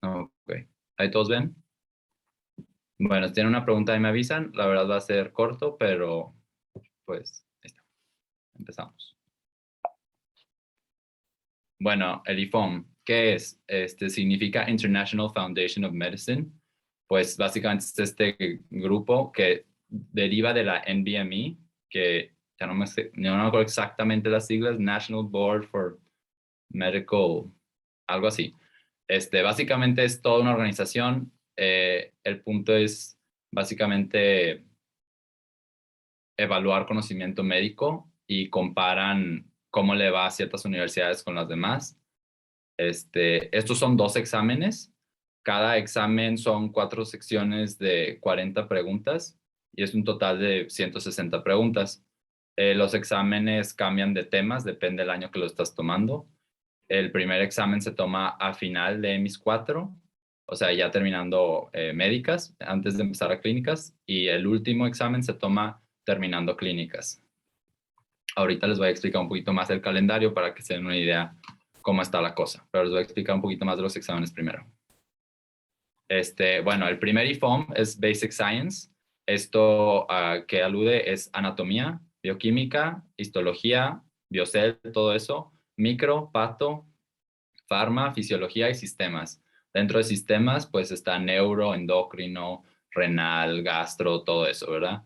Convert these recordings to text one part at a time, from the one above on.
Ok. ¿Ahí todos ven? Bueno, si tienen una pregunta ahí me avisan. La verdad va a ser corto, pero pues ahí está. Empezamos. Bueno, el IFOM, ¿qué es? Significa International Foundation of Medicine. Pues básicamente es este grupo que deriva de la NBME, que ya no no me acuerdo exactamente las siglas, National Board for Medical, algo así. Básicamente es toda una organización. El punto es básicamente evaluar conocimiento médico y comparan cómo le va a ciertas universidades con las demás. Estos son 2 exámenes. Cada examen son 4 secciones de 40 preguntas y es un total de 160 preguntas. Los exámenes cambian de temas, depende del año que lo estás tomando. El primer examen se toma a final de EMIS 4, o sea, ya terminando médicas, antes de empezar a clínicas, y el último examen se toma terminando clínicas. Ahorita les voy a explicar un poquito más el calendario para que se den una idea cómo está la cosa, pero les voy a explicar un poquito más de los exámenes primero. Bueno, el primer IFOM es Basic Science. Esto que alude es anatomía, bioquímica, histología, biocel, todo eso, micro, pato, farma, fisiología y sistemas. Dentro de sistemas, pues está neuro, endocrino, renal, gastro, todo eso, ¿verdad?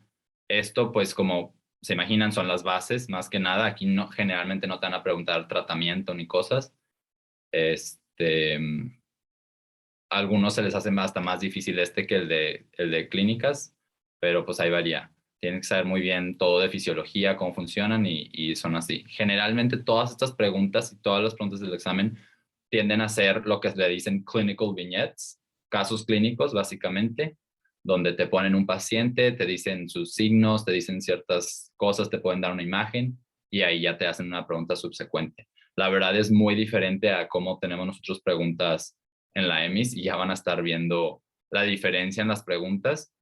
Esto, pues como se imaginan, son las bases, más que nada. Aquí no, generalmente no te van a preguntar tratamiento ni cosas. Algunos se les hace hasta más difícil que el de clínicas, pero pues ahí varía. Tienen que saber muy bien todo de fisiología, cómo funcionan y son así. Generalmente todas estas preguntas y todas las preguntas del examen tienden a ser lo que le dicen clinical vignettes, casos clínicos básicamente, donde te ponen un paciente, te dicen sus signos, te dicen ciertas cosas, te pueden dar una imagen y ahí ya te hacen una pregunta subsecuente. La verdad es muy diferente a cómo tenemos nosotros preguntas en la EMIS y ya van a estar viendo la diferencia en las preguntas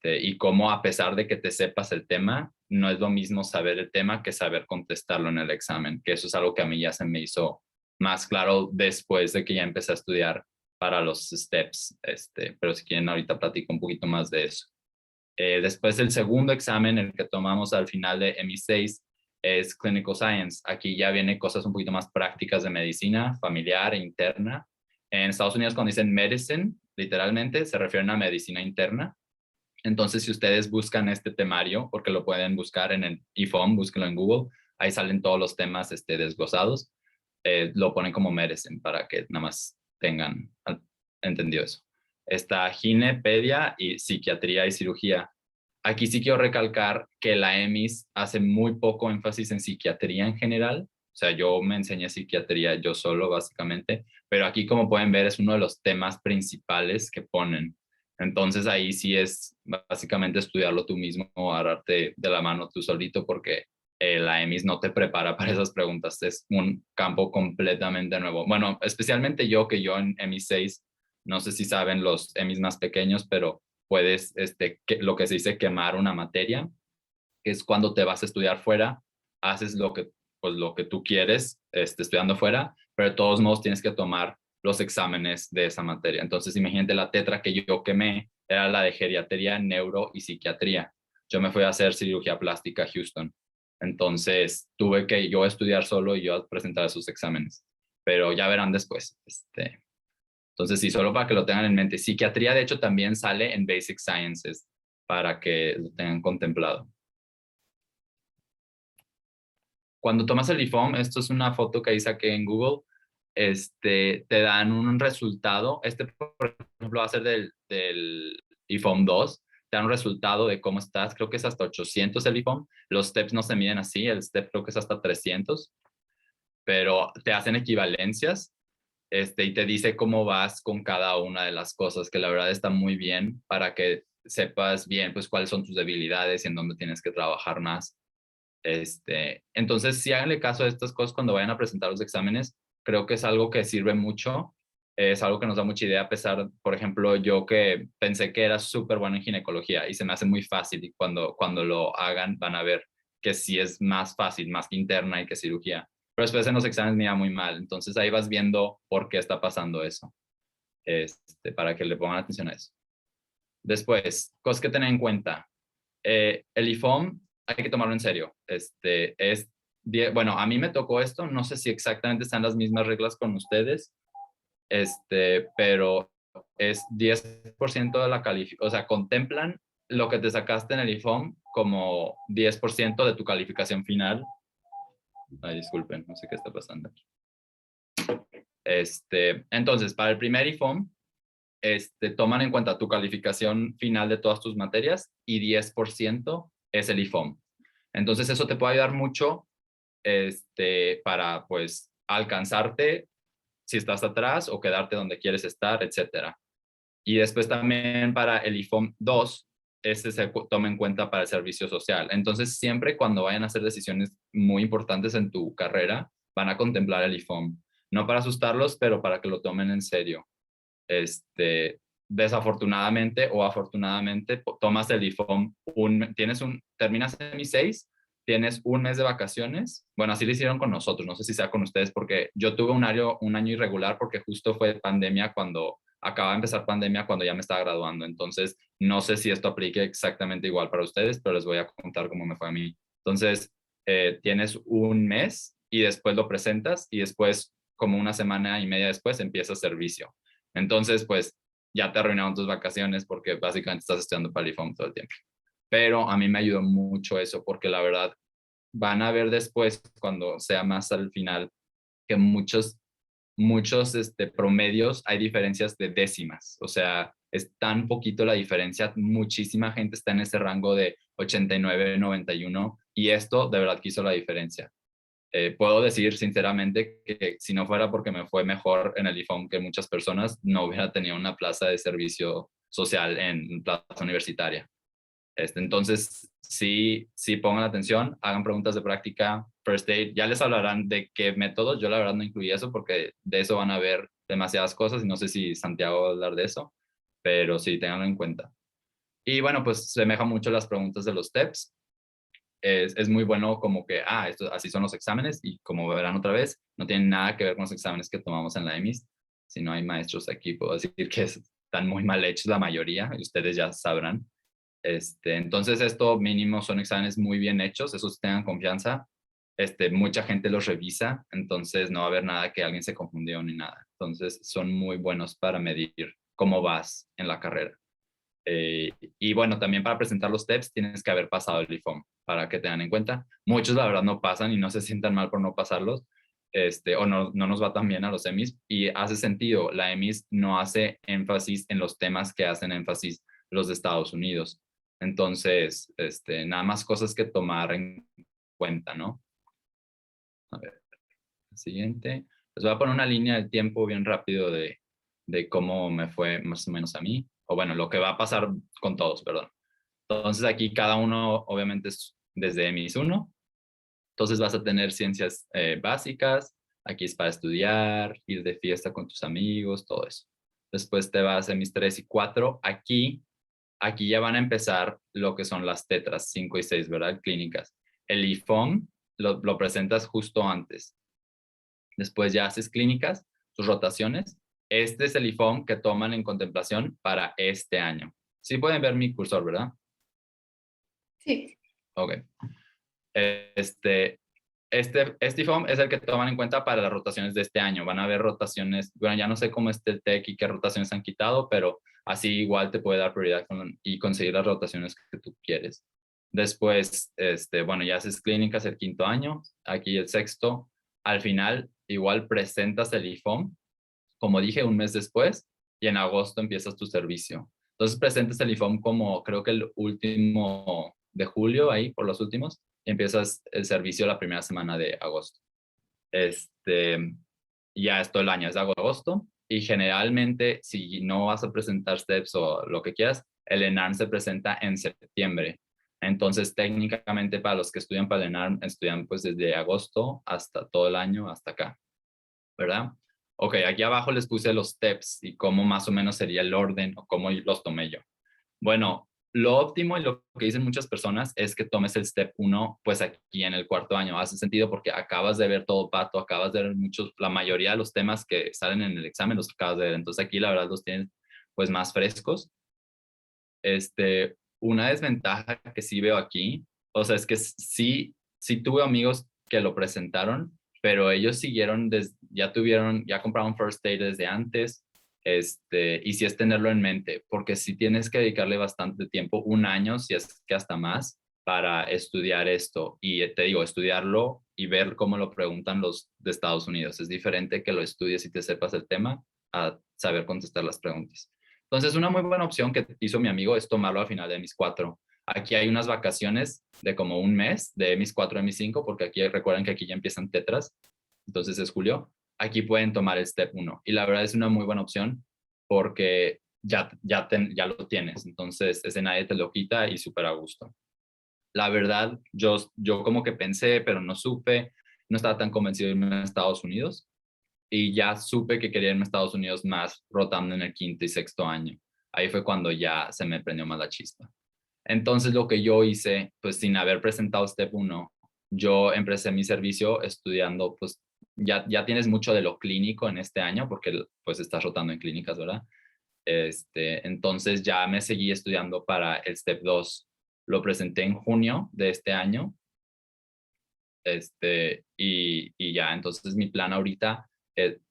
y cómo a pesar de que te sepas el tema, no es lo mismo saber el tema que saber contestarlo en el examen, que eso es algo que a mí ya se me hizo más claro después de que ya empecé a estudiar para los steps, pero si quieren ahorita platico un poquito más de eso. Después el segundo examen, el que tomamos al final de EMI6, es Clinical Science. Aquí ya vienen cosas un poquito más prácticas de medicina familiar e interna. En Estados Unidos cuando dicen medicine, literalmente se refieren a medicina interna. Entonces, si ustedes buscan este temario, porque lo pueden buscar en el IFOM, búsquenlo en Google, ahí salen todos los temas desglosados, lo ponen como medicine para que nada más tengan entendido eso. Está ginepedia y psiquiatría y cirugía. Aquí sí quiero recalcar que la EMIS hace muy poco énfasis en psiquiatría en general. O sea, yo me enseñé psiquiatría yo solo, básicamente, pero aquí, como pueden ver, es uno de los temas principales que ponen. Entonces, ahí sí es básicamente estudiarlo tú mismo, agarrarte de la mano tú solito, porque la EMIS no te prepara para esas preguntas. Es un campo completamente nuevo. Bueno, especialmente yo, que yo en EMIS 6, no sé si saben los EMIS más pequeños, pero puedes, lo que se dice quemar una materia, que es cuando te vas a estudiar fuera, haces pues, lo que tú quieres estudiando fuera, pero de todos modos tienes que tomar los exámenes de esa materia. Entonces, imagínate la tetra que yo quemé, era la de geriatría, neuro y psiquiatría. Yo me fui a hacer cirugía plástica a Houston. Entonces, tuve que yo estudiar solo y yo presentar esos exámenes. Pero ya verán después. Entonces, sí, solo para que lo tengan en mente. Psiquiatría, de hecho, también sale en Basic Sciences para que lo tengan contemplado. Cuando tomas el IFOM, esto es una foto que ahí saqué en Google, te dan un resultado. Por ejemplo, va a ser del IFOM 2. Te dan un resultado de cómo estás. Creo que es hasta 800 el IFOM. Los steps no se miden así. El step creo que es hasta 300. Pero te hacen equivalencias y te dice cómo vas con cada una de las cosas, que la verdad está muy bien para que sepas bien pues cuáles son tus debilidades y en dónde tienes que trabajar más. Entonces, sí háganle caso a estas cosas cuando vayan a presentar los exámenes. Creo que es algo que sirve mucho, es algo que nos da mucha idea, a pesar, por ejemplo, yo que pensé que era súper bueno en ginecología y se me hace muy fácil y cuando lo hagan van a ver que sí es más fácil, más que interna y que cirugía. Pero después en los exámenes me iba muy mal, entonces ahí vas viendo por qué está pasando eso. para que le pongan atención a eso. Después, cosas que tener en cuenta. El IFOM hay que tomarlo en serio. Bueno, a mí me tocó esto, no sé si exactamente están las mismas reglas con ustedes, pero es 10% de la calificación, o sea, contemplan lo que te sacaste en el IFOM como 10% de tu calificación final. Ay, disculpen, no sé qué está pasando aquí. Entonces, para el primer IFOM, toman en cuenta tu calificación final de todas tus materias y 10% es el IFOM. Entonces, eso te puede ayudar mucho para, pues, alcanzarte si estás atrás o quedarte donde quieres estar, etcétera. Y después también para el IFOM 2, se toma en cuenta para el servicio social. Entonces, siempre cuando vayan a hacer decisiones muy importantes en tu carrera, van a contemplar el IFOM. No para asustarlos, pero para que lo tomen en serio. Desafortunadamente o afortunadamente, tomas el IFOM, terminas semi 6, tienes un mes de vacaciones. Bueno, así lo hicieron con nosotros, no sé si sea con ustedes, porque yo tuve un año irregular porque justo fue pandemia cuando acaba de empezar pandemia cuando ya me estaba graduando. Entonces, no sé si esto aplique exactamente igual para ustedes, pero les voy a contar cómo me fue a mí. Entonces, tienes un mes y después lo presentas y después, como una semana y media después, empieza servicio. Entonces, pues, ya te arruinaron tus vacaciones porque básicamente estás estudiando para el IFOM todo el tiempo. Pero a mí me ayudó mucho eso porque la verdad van a ver después, cuando sea más al final, que muchos promedios hay diferencias de décimas. O sea, es tan poquito la diferencia. Muchísima gente está en ese rango de 89, 91 y esto de verdad que hizo la diferencia. Puedo decir sinceramente que si no fuera porque me fue mejor en el IFOM que muchas personas, no hubiera tenido una plaza de servicio social en plaza universitaria. Entonces, sí pongan atención, hagan preguntas de práctica, first aid, ya les hablarán de qué métodos. Yo la verdad no incluí eso porque de eso van a ver demasiadas cosas y no sé si Santiago va a hablar de eso, pero sí, tenganlo en cuenta. Y bueno, pues semeja mucho las preguntas de los TEPS. Es muy bueno como que, así son los exámenes y como verán otra vez, no tienen nada que ver con los exámenes que tomamos en la EMIS. Si no hay maestros aquí, puedo decir que están muy mal hechos la mayoría y ustedes ya sabrán. Entonces, esto mínimo son exámenes muy bien hechos, esos tengan confianza. Mucha gente los revisa, entonces no va a haber nada que alguien se confundió ni nada. Entonces, son muy buenos para medir cómo vas en la carrera. Y bueno, también para presentar los TEPS tienes que haber pasado el IFOM, para que tengan en cuenta. Muchos la verdad no pasan y no se sientan mal por no pasarlos, o no nos va tan bien a los EMIs. Y hace sentido, la EMIS no hace énfasis en los temas que hacen énfasis los de Estados Unidos. Entonces, nada más cosas que tomar en cuenta, ¿no? A ver, siguiente. Les voy a poner una línea de tiempo bien rápido de cómo me fue más o menos a mí, o bueno, lo que va a pasar con todos, perdón. Entonces aquí cada uno obviamente es desde MIS 1. Entonces vas a tener ciencias básicas, aquí es para estudiar, ir de fiesta con tus amigos, todo eso. Después te vas a MIS 3 y 4. Aquí ya van a empezar lo que son las tetras 5 y 6, ¿verdad? Clínicas. El IFOM lo presentas justo antes. Después ya haces clínicas, tus rotaciones. Este es el IFOM que toman en contemplación para este año. Sí pueden ver mi cursor, ¿verdad? Sí. Ok. Este IFOM es el que toman en cuenta para las rotaciones de este año. Van a haber rotaciones, bueno, ya no sé cómo esté el TEC y qué rotaciones han quitado, pero así igual te puede dar prioridad y conseguir las rotaciones que tú quieres. Después, bueno, ya haces clínicas el quinto año, aquí el sexto. Al final, igual presentas el IFOM, como dije, un mes después, y en agosto empiezas tu servicio. Entonces presentas el IFOM como creo que el último de julio, ahí por los últimos, y empiezas el servicio la primera semana de agosto. Ya es todo el año, es de agosto, y generalmente si no vas a presentar STEPS o lo que quieras, el ENARM se presenta en septiembre. Entonces, técnicamente para los que estudian para el ENARM, estudian pues desde agosto hasta todo el año, hasta acá, ¿verdad? Ok, aquí abajo les puse los steps y cómo más o menos sería el orden o cómo los tomé yo. Bueno, lo óptimo y lo que dicen muchas personas es que tomes el Step 1 pues aquí en el cuarto año. Hace sentido porque acabas de ver todo pato, acabas de ver la mayoría de los temas que salen en el examen los acabas de ver. Entonces aquí la verdad los tienes pues más frescos. Una desventaja que sí veo aquí, o sea, es que sí tuve amigos que lo presentaron, pero ellos siguieron, ya compraron First Aid desde antes, y sí es tenerlo en mente, porque sí tienes que dedicarle bastante tiempo, un año, si es que hasta más, para estudiar esto. Y te digo, estudiarlo y ver cómo lo preguntan los de Estados Unidos. Es diferente que lo estudies y te sepas el tema a saber contestar las preguntas. Entonces, una muy buena opción que hizo mi amigo es tomarlo a final de mis 4. Aquí hay unas vacaciones de como un mes de mis 4 a mis 5, porque aquí recuerden que aquí ya empiezan tetras, entonces es julio. Aquí pueden tomar el Step 1 y la verdad es una muy buena opción porque ya lo tienes, entonces ese nadie te lo quita y súper a gusto. La verdad, yo como que pensé, pero no supe, no estaba tan convencido de irme a Estados Unidos y ya supe que quería irme a Estados Unidos más rotando en el quinto y sexto año. Ahí fue cuando ya se me prendió más la chispa. Entonces lo que yo hice, pues sin haber presentado Step 1, yo empecé mi servicio estudiando, pues ya tienes mucho de lo clínico en este año, porque pues estás rotando en clínicas, ¿verdad? Entonces ya me seguí estudiando para el Step 2. Lo presenté en junio de este año, y ya, entonces mi plan ahorita,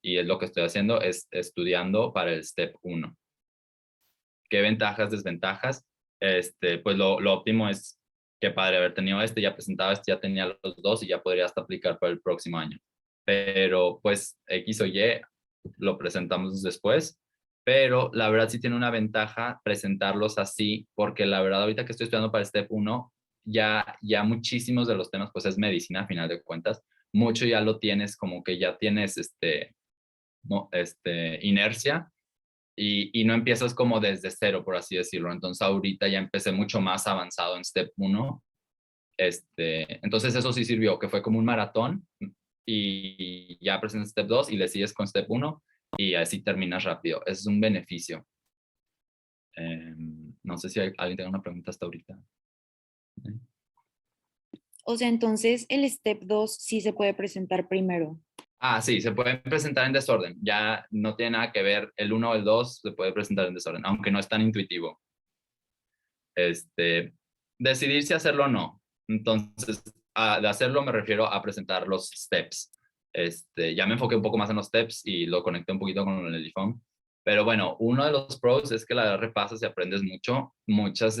y es lo que estoy haciendo, es estudiando para el Step 1. ¿Qué ventajas, desventajas? Pues lo óptimo es que padre haber tenido ya presentado ya tenía los dos y ya podría hasta aplicar para el próximo año. Pero pues X o Y lo presentamos después, pero la verdad sí tiene una ventaja presentarlos así, porque la verdad ahorita que estoy estudiando para el Step 1, ya muchísimos de los temas, pues es medicina a final de cuentas, mucho ya lo tienes, como que ya tienes no, inercia y no empiezas como desde cero, por así decirlo. Entonces ahorita ya empecé mucho más avanzado en Step 1. Entonces eso sí sirvió, que fue como un maratón y ya presentas Step 2 y le sigues con Step 1 y así terminas rápido. Es un beneficio. No sé si alguien tiene una pregunta hasta ahorita. O sea, entonces el step 2 sí se puede presentar primero. Sí, se pueden presentar en desorden. Ya no tiene nada que ver el 1 o el 2, se puede presentar en desorden, aunque no es tan intuitivo. Decidir si hacerlo o no. Entonces, de hacerlo me refiero a presentar los steps. Ya me enfoqué un poco más en los steps y lo conecté un poquito con el iPhone. Pero bueno, uno de los pros es que la verdad repasas y aprendes mucho. Muchas,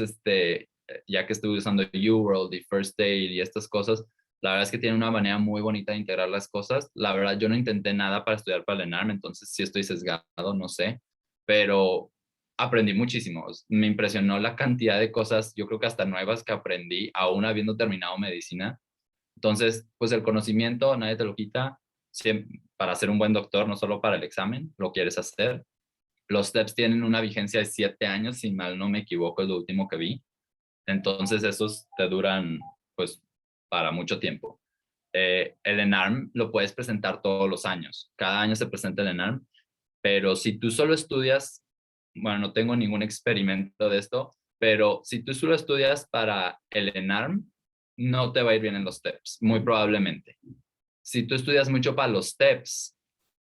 ya que estuve usando UWorld y First Aid y estas cosas, la verdad es que tiene una manera muy bonita de integrar las cosas. La verdad, yo no intenté nada para estudiar para el ENARM, entonces sí estoy sesgado, no sé. Pero aprendí muchísimo. Me impresionó la cantidad de cosas, yo creo que hasta nuevas que aprendí, aún habiendo terminado medicina. Entonces, pues el conocimiento nadie te lo quita. Para ser un buen doctor, no solo para el examen, lo quieres hacer. Los steps tienen una vigencia de 7 años, si mal no me equivoco, es lo último que vi. Entonces, esos te duran, pues, para mucho tiempo. El ENARM lo puedes presentar todos los años. Cada año se presenta el ENARM, pero si tú solo estudias, bueno, no tengo ningún experimento de esto, pero si tú solo estudias para el ENARM, no te va a ir bien en los TEPS, muy probablemente. Si tú estudias mucho para los TEPS,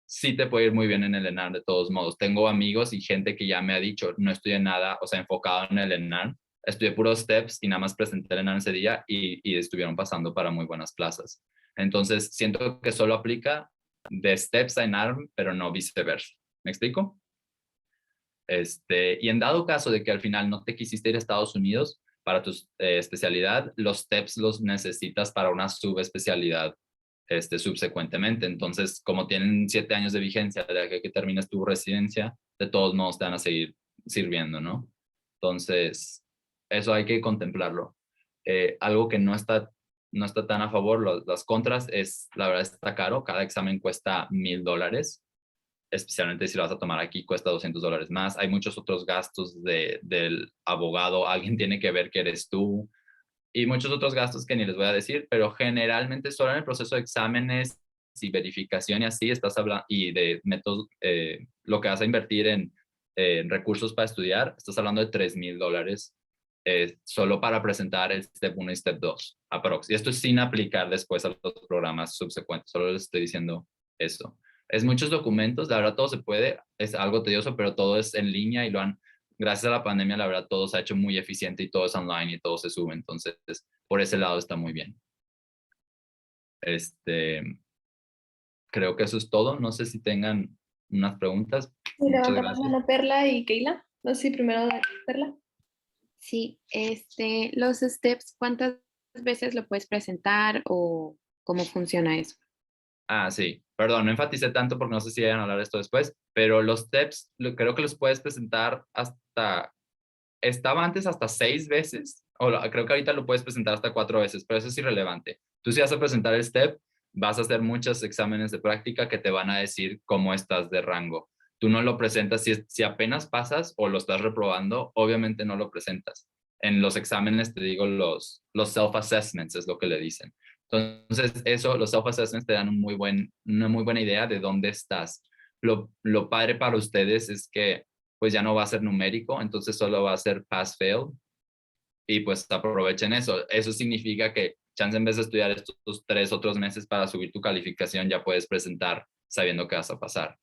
sí te puede ir muy bien en el ENARM de todos modos. Tengo amigos y gente que ya me ha dicho, no estudié nada, o sea, enfocado en el ENARM, estudié puros TEPS y nada más presenté el ENARM ese día y estuvieron pasando para muy buenas plazas. Entonces, siento que solo aplica de STEPS a ENARM, pero no viceversa. ¿Me explico? Y en dado caso de que al final no te quisiste ir a Estados Unidos para tu especialidad, los STEPS los necesitas para una subespecialidad subsecuentemente. Entonces, como tienen 7 años de vigencia de que termines tu residencia, de todos modos te van a seguir sirviendo, ¿no? Entonces, eso hay que contemplarlo. Algo que no está tan a favor, las contras, es, la verdad está caro, cada examen cuesta $1,000, especialmente si lo vas a tomar aquí, cuesta $200 más. Hay muchos otros gastos del abogado, alguien tiene que ver que eres tú y muchos otros gastos que ni les voy a decir, pero generalmente solo en el proceso de exámenes y verificación y así estás hablando, y de métodos, lo que vas a invertir en recursos para estudiar, estás hablando de $3,000 solo para presentar el Step 1 y Step 2, aprox. Y esto es sin aplicar después a los programas subsecuentes, solo les estoy diciendo esto. Es muchos documentos, la verdad todo se puede, es algo tedioso, pero todo es en línea y gracias a la pandemia, la verdad todo se ha hecho muy eficiente y todo es online y todo se sube, entonces por ese lado está muy bien. Creo que eso es todo, no sé si tengan unas preguntas. Y Muchas levanta la gracias. mano Perla y Keila. No sé si primero Perla. Sí, los steps, ¿cuántas veces lo puedes presentar o cómo funciona eso? Ah, sí. Perdón, no enfaticé tanto porque no sé si vayan a hablar de esto después, pero los steps creo que los puedes presentar estaba antes hasta 6 veces, creo que ahorita lo puedes presentar hasta 4 veces, pero eso es irrelevante. Tú si vas a presentar el step, vas a hacer muchos exámenes de práctica que te van a decir cómo estás de rango. Tú no lo presentas, si apenas pasas o lo estás reprobando, obviamente no lo presentas. En los exámenes, te digo, los self-assessments es lo que le dicen. Entonces, los self-assessments te dan una muy buena idea de dónde estás. Lo padre para ustedes es que pues ya no va a ser numérico, entonces solo va a ser pass-fail y pues aprovechen eso. Eso significa que chance en vez de estudiar estos 3 otros meses para subir tu calificación, ya puedes presentar sabiendo que vas a pasar.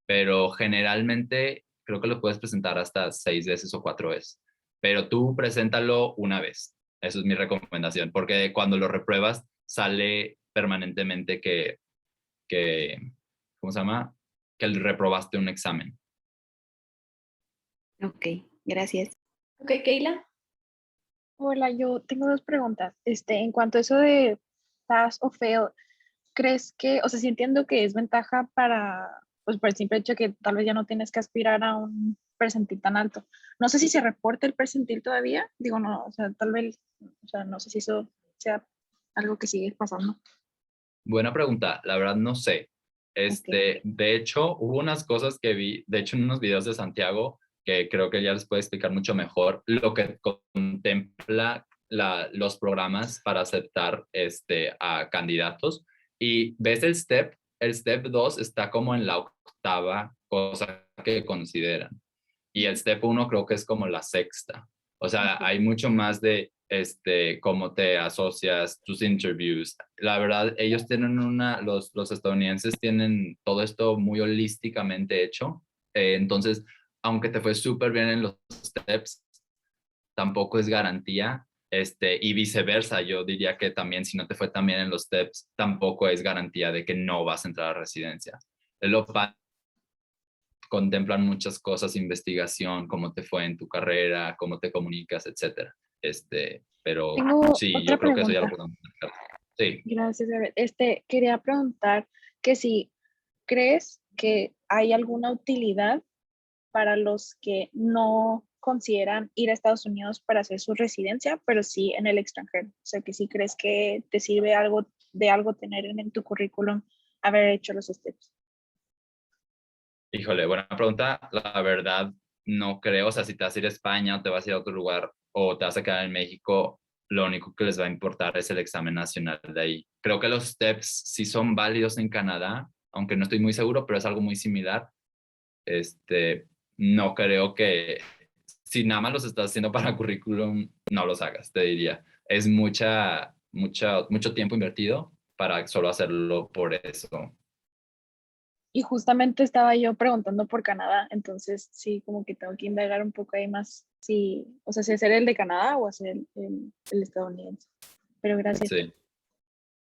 Pero generalmente creo que lo puedes presentar hasta 6 veces o 4 veces. Pero tú preséntalo una vez. Eso es mi recomendación, porque cuando lo repruebas sale permanentemente ¿cómo se llama? Que reprobaste un examen. Ok, gracias. Ok, Keila. Hola, yo tengo dos preguntas. En cuanto a eso de pass o fail, ¿crees que, o sea, sí entiendo que es ventaja pues por el simple hecho que tal vez ya no tienes que aspirar a un percentil tan alto? No sé si se reporta el percentil todavía, digo, no, o sea, tal vez, o sea, no sé si eso sea algo que sigue pasando. Buena pregunta, la verdad no sé. Ok. De hecho, hubo unas cosas que vi, de hecho en unos videos de Santiago, que creo que ya les puede explicar mucho mejor lo que contempla los programas para aceptar a candidatos. Y ves el step 2 está como en la octava cosa que consideran. Y el step 1 creo que es como la sexta. O sea, Ok. hay mucho más de cómo te asocias, tus interviews. La verdad, ellos tienen los estadounidenses tienen todo esto muy holísticamente hecho. Entonces, aunque te fue súper bien en los steps, tampoco es garantía. Y viceversa, yo diría que también si no te fue tan bien en los steps, tampoco es garantía de que no vas a entrar a residencia. Es lo contemplan muchas cosas, investigación, cómo te fue en tu carrera, cómo te comunicas, etcétera. Pero Tengo sí, otra yo creo que eso ya lo pregunta. podemos dejar. Sí. Gracias, Gabriel. Quería preguntar que si crees que hay alguna utilidad para los que no consideran ir a Estados Unidos para hacer su residencia, pero sí en el extranjero. O sea, que si crees que te sirve de algo tener en tu currículum haber hecho los steps. Híjole, buena pregunta. La verdad, no creo. O sea, si te vas a ir a España o te vas a ir a otro lugar o te vas a quedar en México, lo único que les va a importar es el examen nacional de ahí. Creo que los steps sí son válidos en Canadá, aunque no estoy muy seguro, pero es algo muy similar. No creo que si nada más los estás haciendo para currículum, no los hagas, te diría. Es mucho tiempo invertido para solo hacerlo por eso. Y justamente estaba yo preguntando por Canadá, entonces sí, como que tengo que indagar un poco ahí más, si, o sea, si hacer el de Canadá o hacer el estadounidense. Pero gracias. Sí.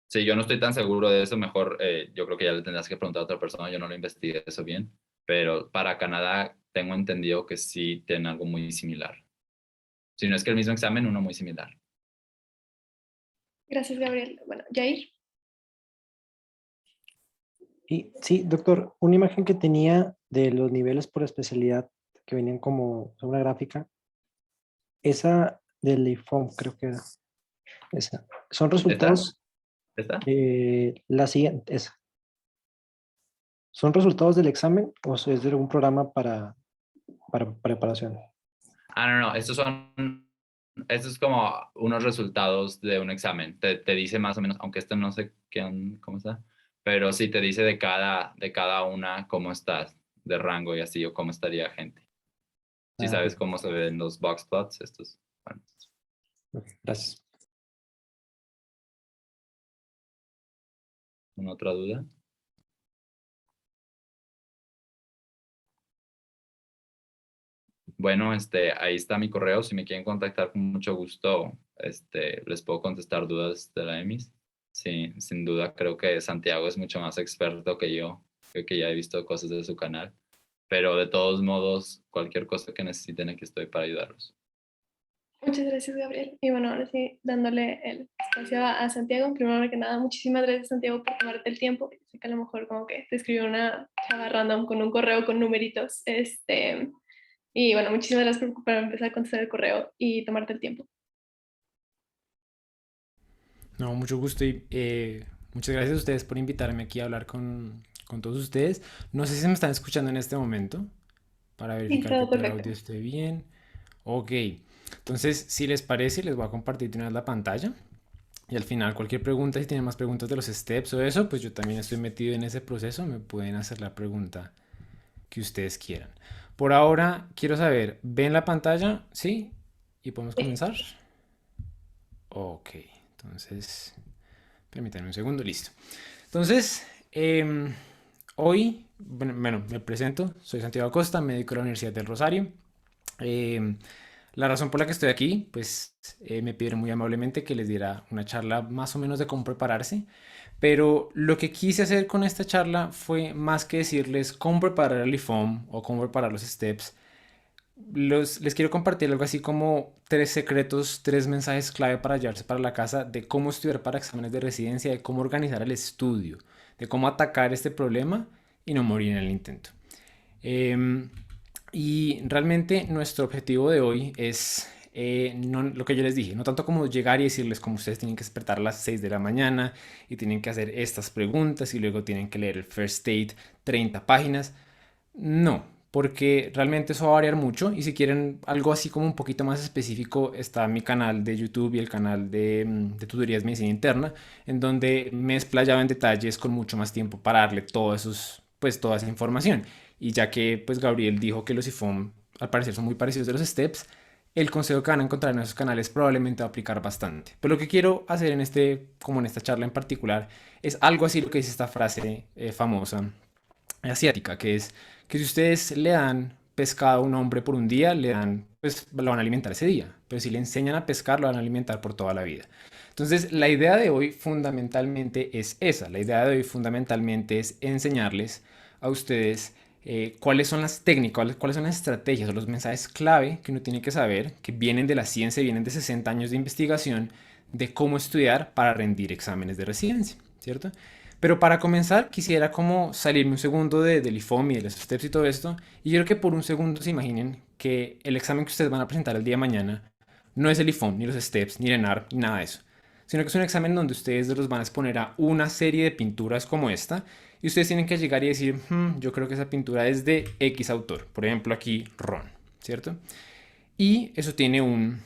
Sí, yo no estoy tan seguro de eso, mejor yo creo que ya le tendrás que preguntar a otra persona, yo no lo investigué eso bien, pero para Canadá tengo entendido que sí tienen algo muy similar. Si no es que el mismo examen, uno muy similar. Gracias, Gabriel. Bueno, Jair. Y sí, doctor, una imagen que tenía de los niveles por especialidad que venían como una gráfica, esa del IFOM creo que era esa. ¿Son ¿Esta? resultados? ¿Esta? La siguiente, esa. ¿Son resultados del examen o es de algún programa para preparación? No, estos es como unos resultados de un examen. Te dice más o menos, aunque esto no sé cómo está, pero sí te dice de cada una cómo estás de rango y así, o cómo estaría gente. Si Ah, sabes ok. cómo se ven los box plots, estos. Bueno. Ok, gracias. ¿Una otra duda? Bueno, ahí está mi correo. Si me quieren contactar con mucho gusto, les puedo contestar dudas de la EMIS. Sí, sin duda creo que Santiago es mucho más experto que yo. Creo que ya he visto cosas de su canal. Pero de todos modos, cualquier cosa que necesiten, aquí estoy para ayudarlos. Muchas gracias, Gabriel. Y bueno, ahora sí, dándole el espacio a Santiago. Primero que nada, muchísimas gracias, Santiago, por tomarte el tiempo. Sé que a lo mejor como que te escribió una chava random con un correo con numeritos. Y bueno, muchísimas gracias por empezar a contestar el correo y tomarte el tiempo. No, mucho gusto y muchas gracias a ustedes por invitarme aquí a hablar con todos ustedes. No sé si se me están escuchando en este momento para Sí, verificar que todo todo el perfecto. audio esté bien. Ok, entonces si les parece, les voy a compartir de una vez la pantalla. Y al final, cualquier pregunta, si tienen más preguntas de los steps o eso, pues yo también estoy metido en ese proceso. Me pueden hacer la pregunta que ustedes quieran. Por ahora, quiero saber, ¿ven la pantalla? ¿Sí? ¿Y podemos Sí. comenzar? Ok, entonces, permítanme un segundo, listo. Entonces, hoy, bueno, me presento, soy Santiago Acosta, médico de la Universidad del Rosario. Em, la razón por la que estoy aquí, pues me pidieron muy amablemente que les diera una charla más o menos de cómo prepararse, pero lo que quise hacer con esta charla fue más que decirles cómo preparar el IFOM o cómo preparar los steps, les quiero compartir algo así como tres secretos, tres mensajes clave para llevarse para la casa de cómo estudiar para exámenes de residencia, de cómo organizar el estudio, de cómo atacar este problema y no morir en el intento. Eh, y realmente nuestro objetivo de hoy es no, lo que yo les dije, no tanto como llegar y decirles cómo ustedes tienen que despertar a las 6 de la mañana y tienen que hacer estas preguntas y luego tienen que leer el First Aid 30 páginas. No, porque realmente eso va a variar mucho y si quieren algo así como un poquito más específico está mi canal de YouTube y el canal de tutorías de medicina interna en donde me he explayado en detalles con mucho más tiempo para darle pues, toda esa información. Y ya que pues Gabriel dijo que los IFOM al parecer son muy parecidos de los STEPS, el consejo que van a encontrar en esos canales probablemente va a aplicar bastante. Pero lo que quiero hacer como en esta charla en particular, es algo así lo que dice esta frase famosa asiática, que es que si ustedes le dan pescado a un hombre por un día, pues lo van a alimentar ese día, pero si le enseñan a pescar, lo van a alimentar por toda la vida. Entonces, la idea de hoy fundamentalmente es esa, la idea de hoy fundamentalmente es enseñarles a ustedes cuáles son las técnicas, cuáles son las estrategias o los mensajes clave que uno tiene que saber, que vienen de la ciencia, vienen de 60 años de investigación, de cómo estudiar para rendir exámenes de residencia, ¿cierto? Pero para comenzar, quisiera como salirme un segundo del IFOM y de los steps y todo esto. Y quiero que por un segundo se imaginen que el examen que ustedes van a presentar el día de mañana no es el IFOM, ni los steps, ni el ENARP, ni nada de eso. Sino que es un examen donde ustedes los van a exponer a una serie de pinturas como esta. Y ustedes tienen que llegar y decir, yo creo que esa pintura es de X autor. Por ejemplo, aquí Ron, ¿cierto? Y eso tiene un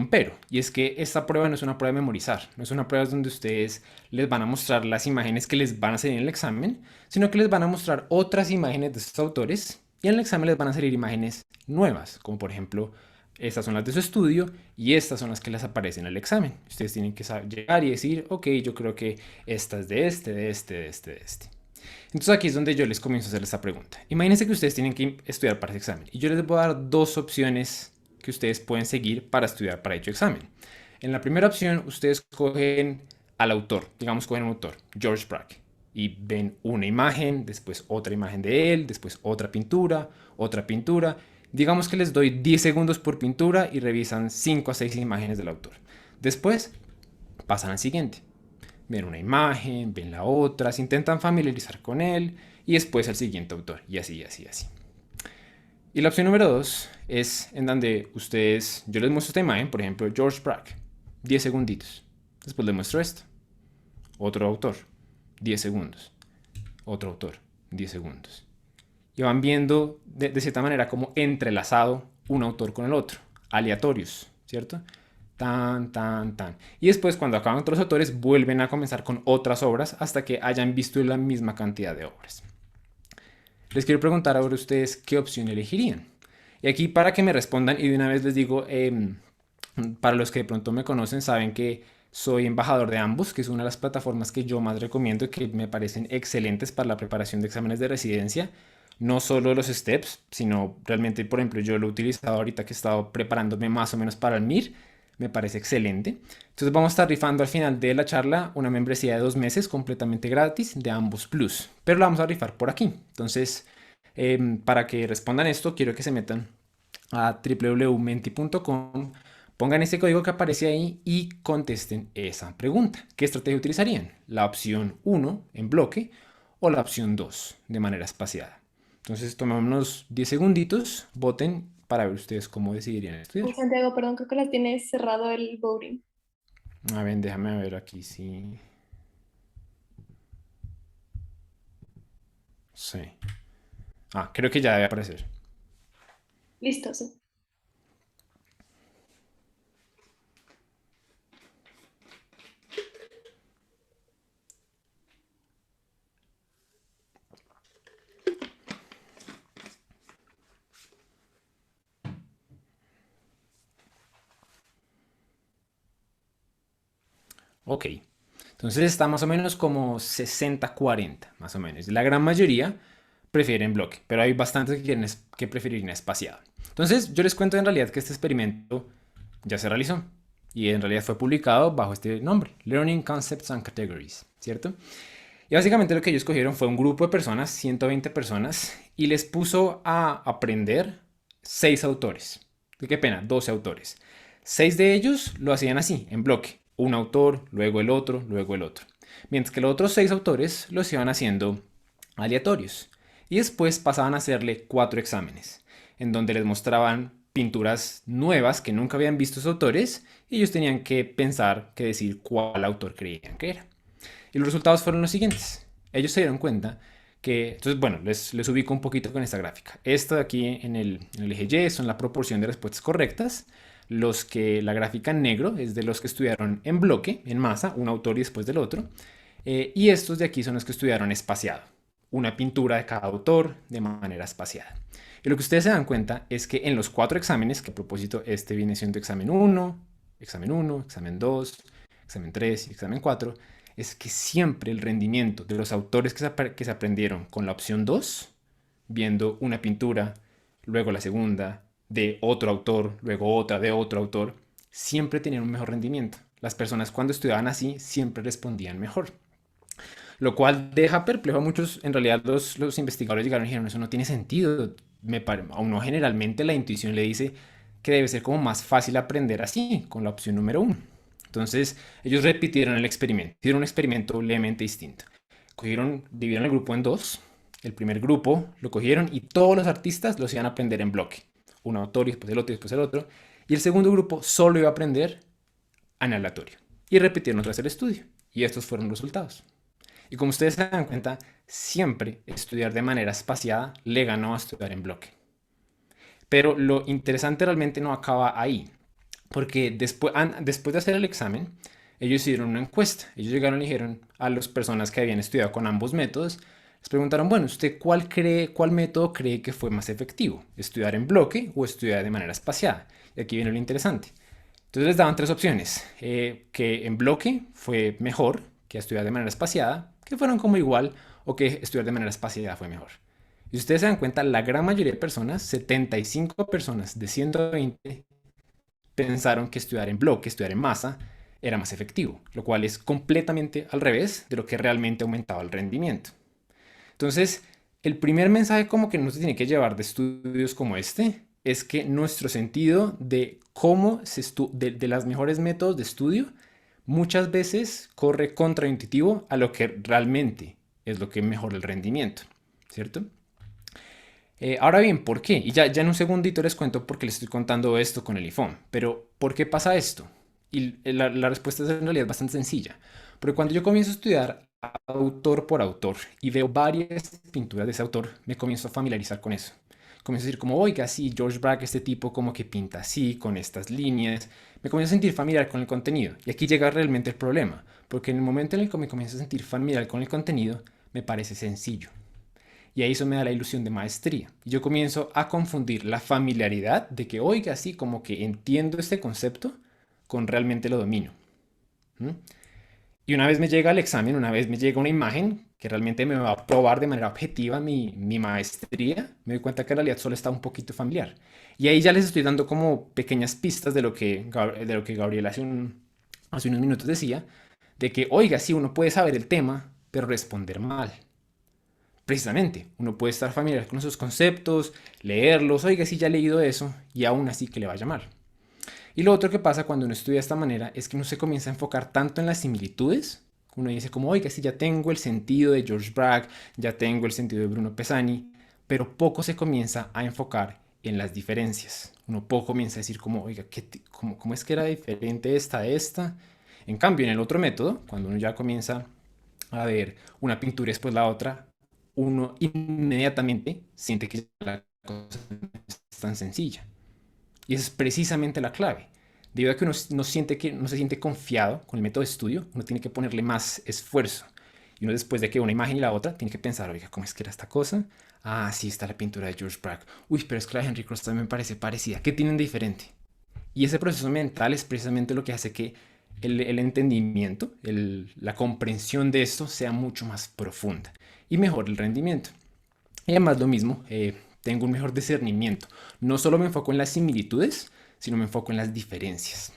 pero, y es que esta prueba no es una prueba de memorizar, no es una prueba donde ustedes les van a mostrar las imágenes que les van a salir en el examen, sino que les van a mostrar otras imágenes de estos autores y en el examen les van a salir imágenes nuevas, como por ejemplo, estas son las de su estudio y estas son las que les aparecen en el examen. Ustedes tienen que llegar y decir, ok, yo creo que esta es de este, de este, de este, de este. Entonces aquí es donde yo les comienzo a hacer esta pregunta. Imagínense que ustedes tienen que estudiar para ese examen y yo les voy a dar dos opciones que ustedes pueden seguir para estudiar para dicho examen. En la primera opción, ustedes cogen al autor, digamos cogen un autor, George Braque, y ven una imagen, después otra imagen de él, después otra pintura, otra pintura. Digamos que les doy 10 segundos por pintura y revisan 5 a 6 imágenes del autor. Después pasan al siguiente. Ven una imagen, ven la otra, se intentan familiarizar con él y después al siguiente autor, y así, así, así. Y la opción número 2 es en donde yo les muestro esta imagen, por ejemplo, George Braque, 10 segunditos. Después les muestro esto. Otro autor, 10 segundos. Otro autor, 10 segundos. Y van viendo de cierta manera como entrelazado un autor con el otro, aleatorios, ¿cierto? Tan, tan, tan. Y después cuando acaban otros autores vuelven a comenzar con otras obras hasta que hayan visto la misma cantidad de obras. Les quiero preguntar ahora a ustedes qué opción elegirían. Y aquí para que me respondan y de una vez les digo, Para los que de pronto me conocen, saben que soy embajador de Ambos, que es una de las plataformas que yo más recomiendo y que me parecen excelentes para la preparación de exámenes de residencia. No solo los STEPS, sino realmente, por ejemplo, yo lo he utilizado ahorita que he estado preparándome más o menos para el MIR. Me parece excelente. Entonces vamos a estar rifando al final de la charla una membresía de 2 meses completamente gratis de Ambos Plus. Pero la vamos a rifar por aquí. Entonces, para que respondan esto, quiero que se metan a www.menti.com, pongan ese código que aparece ahí y contesten esa pregunta. ¿Qué estrategia utilizarían? ¿La opción 1 en bloque o la opción 2 de manera espaciada? Entonces tomémonos 10 segunditos, voten para ver ustedes cómo decidirían estudiar. Santiago, perdón, creo que la tienes cerrado el voting. A ver, déjame ver aquí si... Sí. Creo que ya debe aparecer. Listo, sí. Ok. Entonces está más o menos como 60-40, más o menos. La gran mayoría prefieren bloque, pero hay bastantes que preferirían espaciado. Entonces yo les cuento en realidad que este experimento ya se realizó y en realidad fue publicado bajo este nombre, Learning Concepts and Categories, ¿cierto? Y básicamente lo que ellos cogieron fue un grupo de personas, 120 personas, y les puso a aprender 6 autores. Qué pena, 12 autores. 6 de ellos lo hacían así, en bloque. Un autor, luego el otro, luego el otro. Mientras que los otros 6 autores los iban haciendo aleatorios. Y después pasaban a hacerle 4 exámenes, en donde les mostraban pinturas nuevas que nunca habían visto esos autores y ellos tenían que pensar, que decir cuál autor creían que era. Y los resultados fueron los siguientes. Ellos se dieron cuenta que, entonces bueno, les ubico un poquito con esta gráfica. Esto de aquí en el eje Y son la proporción de respuestas correctas. La gráfica en negro es de los que estudiaron en bloque, en masa, un autor y después del otro. Y estos de aquí son los que estudiaron espaciado. Una pintura de cada autor de manera espaciada. Y lo que ustedes se dan cuenta es que en los 4 exámenes, que a propósito este viene siendo examen 1, examen 2, examen 3 y examen 4, es que siempre el rendimiento de los autores que se aprendieron con la opción 2, viendo una pintura, luego la segunda, de otro autor, luego otra de otro autor, siempre tenían un mejor rendimiento. Las personas cuando estudiaban así siempre respondían mejor. Lo cual deja perplejo a muchos. En realidad los investigadores llegaron y dijeron, eso no tiene sentido. A uno generalmente la intuición le dice que debe ser como más fácil aprender así, con la opción número 1. Entonces ellos repitieron el experimento, hicieron un experimento levemente distinto. Dividieron el grupo en 2. El primer grupo lo cogieron y todos los artistas los iban a aprender en bloque. Un autor y después el otro y después el otro. Y el segundo grupo solo iba a aprender en aleatorio. Y repitieron otra vez el estudio. Y estos fueron los resultados. Y como ustedes se dan cuenta, siempre estudiar de manera espaciada le ganó a estudiar en bloque. Pero lo interesante realmente no acaba ahí. Porque después de hacer el examen, ellos hicieron una encuesta. Ellos llegaron y dijeron a las personas que habían estudiado con ambos métodos, les preguntaron, bueno, ¿usted cuál método cree que fue más efectivo? ¿Estudiar en bloque o estudiar de manera espaciada? Y aquí viene lo interesante. Entonces les daban 3 opciones. Que en bloque fue mejor que estudiar de manera espaciada, que fueron como igual, o que estudiar de manera espaciada fue mejor. Y si ustedes se dan cuenta, la gran mayoría de personas, 75 personas de 120, pensaron que estudiar en bloque, estudiar en masa, era más efectivo, lo cual es completamente al revés de lo que realmente aumentaba el rendimiento. Entonces, el primer mensaje como que no se tiene que llevar de estudios como este es que nuestro sentido de cómo de los mejores métodos de estudio muchas veces corre contraintuitivo a lo que realmente es lo que mejora el rendimiento, ¿cierto? Ahora bien, ¿por qué? Y ya en un segundito les cuento por qué les estoy contando esto con el IFOM. Pero, ¿por qué pasa esto? Y la respuesta es en realidad bastante sencilla. Porque cuando yo comienzo a estudiar autor por autor y veo varias pinturas de ese autor, me comienzo a familiarizar con eso. Comienzo a decir como, oiga, sí, George Braque, este tipo como que pinta así, con estas líneas. Me comienzo a sentir familiar con el contenido. Y aquí llega realmente el problema. Porque en el momento en el que me comienzo a sentir familiar con el contenido, me parece sencillo. Y ahí eso me da la ilusión de maestría. Y yo comienzo a confundir la familiaridad de que, oiga, así como que entiendo este concepto, con realmente lo domino. ¿Mm? Y una vez me llega el examen, una vez me llega una imagen que realmente me va a probar de manera objetiva mi maestría, me doy cuenta que en realidad solo está un poquito familiar. Y ahí ya les estoy dando como pequeñas pistas de lo que, Gabriel hace unos minutos decía, de que, oiga, sí, uno puede saber el tema, pero responder mal. Precisamente, uno puede estar familiar con esos conceptos, leerlos, oiga, sí, ya he leído eso, y aún así que le vaya mal. Y lo otro que pasa cuando uno estudia de esta manera es que uno se comienza a enfocar tanto en las similitudes. Uno dice como, oiga, sí, ya tengo el sentido de George Bragg, ya tengo el sentido de Bruno Pesani, pero poco se comienza a enfocar en las diferencias. Uno poco comienza a decir como, oiga, ¿cómo es que era diferente esta de esta? En cambio, en el otro método, cuando uno ya comienza a ver una pintura y después la otra, uno inmediatamente siente que la cosa no es tan sencilla. Y esa es precisamente la clave. Debido a que uno no se siente confiado con el método de estudio, uno tiene que ponerle más esfuerzo. Y uno después de que una imagen y la otra, tiene que pensar, oiga, ¿cómo es que era esta cosa? Ah, sí, está la pintura de George Bragg. Uy, pero es que la de Henry Cross también me parece parecida. ¿Qué tienen de diferente? Y ese proceso mental es precisamente lo que hace que el entendimiento, la comprensión de esto sea mucho más profunda y mejor el rendimiento. Y además lo mismo, tengo un mejor discernimiento. No solo me enfoco en las similitudes, sino me enfoco en las diferencias.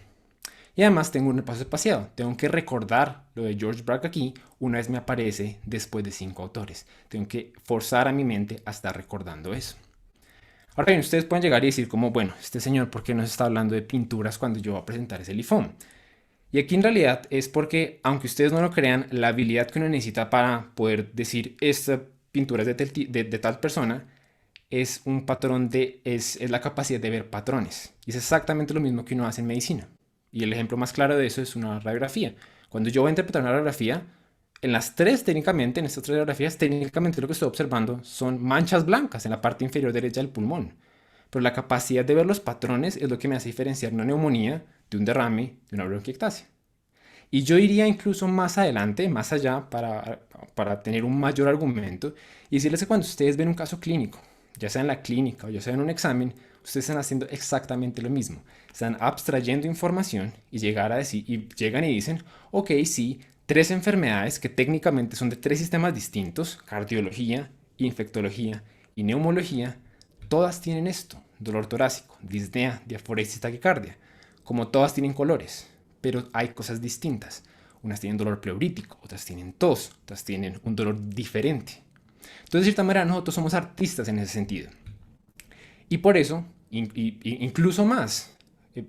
Y además tengo un repaso espaciado. Tengo que recordar lo de George Bragg aquí una vez me aparece después de 5 autores. Tengo que forzar a mi mente a estar recordando eso. Ahora bien, ustedes pueden llegar y decir como, bueno, este señor, ¿por qué nos está hablando de pinturas cuando yo voy a presentar ese IFOM? Y aquí en realidad es porque, aunque ustedes no lo crean, la habilidad que uno necesita para poder decir esta pintura es de tal persona es un patrón es la capacidad de ver patrones. Y es exactamente lo mismo que uno hace en medicina. Y el ejemplo más claro de eso es una radiografía. Cuando yo voy a interpretar una radiografía, en estas tres radiografías, técnicamente lo que estoy observando son manchas blancas en la parte inferior derecha del pulmón. Pero la capacidad de ver los patrones es lo que me hace diferenciar una neumonía de un derrame, de una bronquiectasia. Y yo iría incluso más adelante, más allá, para tener un mayor argumento y decirles que cuando ustedes ven un caso clínico, ya sea en la clínica o ya sea en un examen, ustedes están haciendo exactamente lo mismo. Están abstrayendo información y llegan y dicen, ok, sí, 3 enfermedades que técnicamente son de 3 sistemas distintos, cardiología, infectología y neumología, todas tienen esto, dolor torácico, disnea, diaforesis, taquicardia. Como todas tienen colores, pero hay cosas distintas. Unas tienen dolor pleurítico, otras tienen tos, otras tienen un dolor diferente. Entonces, de cierta manera, nosotros somos artistas en ese sentido. Y por eso, incluso más,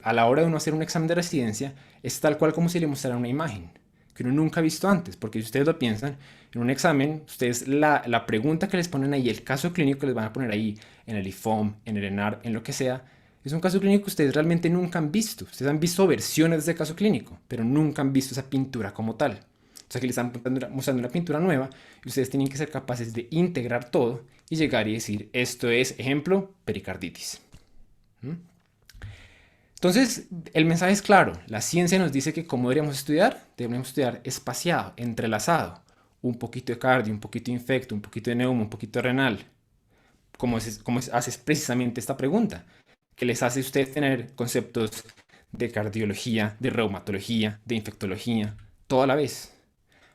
a la hora de uno hacer un examen de residencia, es tal cual como si le mostrara una imagen, que uno nunca ha visto antes, porque si ustedes lo piensan, en un examen, ustedes la pregunta que les ponen ahí, el caso clínico que les van a poner ahí, en el IFOM, en el ENAR, en lo que sea, es un caso clínico que ustedes realmente nunca han visto. Ustedes han visto versiones de ese caso clínico, pero nunca han visto esa pintura como tal. O sea que les están mostrando una pintura nueva y ustedes tienen que ser capaces de integrar todo y llegar y decir, esto es, ejemplo, pericarditis. ¿Mm? Entonces, el mensaje es claro. La ciencia nos dice que cómo deberíamos estudiar espaciado, entrelazado. Un poquito de cardio, un poquito de infecto, un poquito de neumo, un poquito de renal. Como haces precisamente esta pregunta, que les hace a ustedes tener conceptos de cardiología, de reumatología, de infectología, todo a la vez.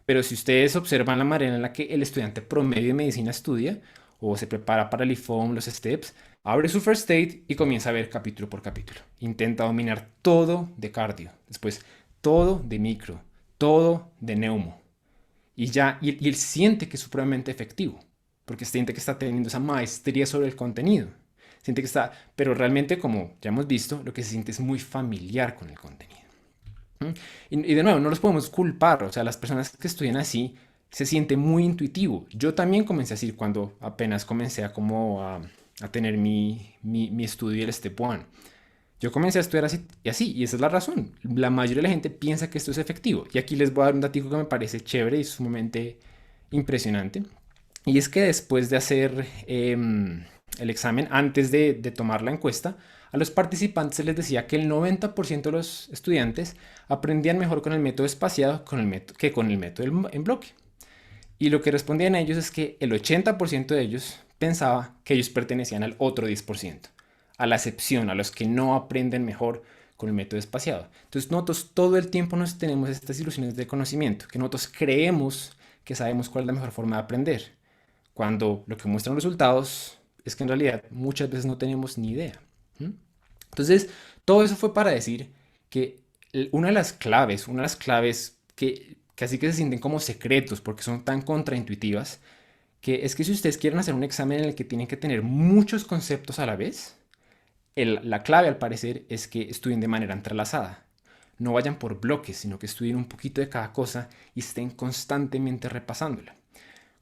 Pero si ustedes observan la manera en la que el estudiante promedio de medicina estudia o se prepara para el IFOM, los STEPS, abre su first aid y comienza a ver capítulo por capítulo. Intenta dominar todo de cardio, después todo de micro, todo de neumo. Y él siente que es supremamente efectivo, porque siente que está teniendo esa maestría sobre el contenido. Siente que está, pero realmente, como ya hemos visto, lo que se siente es muy familiar con el contenido. Y de nuevo, no los podemos culpar, o sea, las personas que estudian así se siente muy intuitivo. Yo también comencé así cuando apenas comencé a tener mi estudio del Step 1. Yo comencé a estudiar así, y esa es la razón. La mayoría de la gente piensa que esto es efectivo. Y aquí les voy a dar un datico que me parece chévere y sumamente impresionante. Y es que después de hacer el examen, antes de tomar la encuesta, a los participantes se les decía que el 90% de los estudiantes aprendían mejor con el método espaciado que con el método en bloque. Y lo que respondían a ellos es que el 80% de ellos pensaba que ellos pertenecían al otro 10%, a la excepción, a los que no aprenden mejor con el método espaciado. Entonces nosotros todo el tiempo nos tenemos estas ilusiones de conocimiento, que nosotros creemos que sabemos cuál es la mejor forma de aprender, cuando lo que muestran los resultados es que en realidad muchas veces no tenemos ni idea. Entonces, todo eso fue para decir que una de las claves que casi que se sienten como secretos porque son tan contraintuitivas, que es que si ustedes quieren hacer un examen en el que tienen que tener muchos conceptos a la vez, la clave al parecer es que estudien de manera entrelazada. No vayan por bloques, sino que estudien un poquito de cada cosa y estén constantemente repasándola.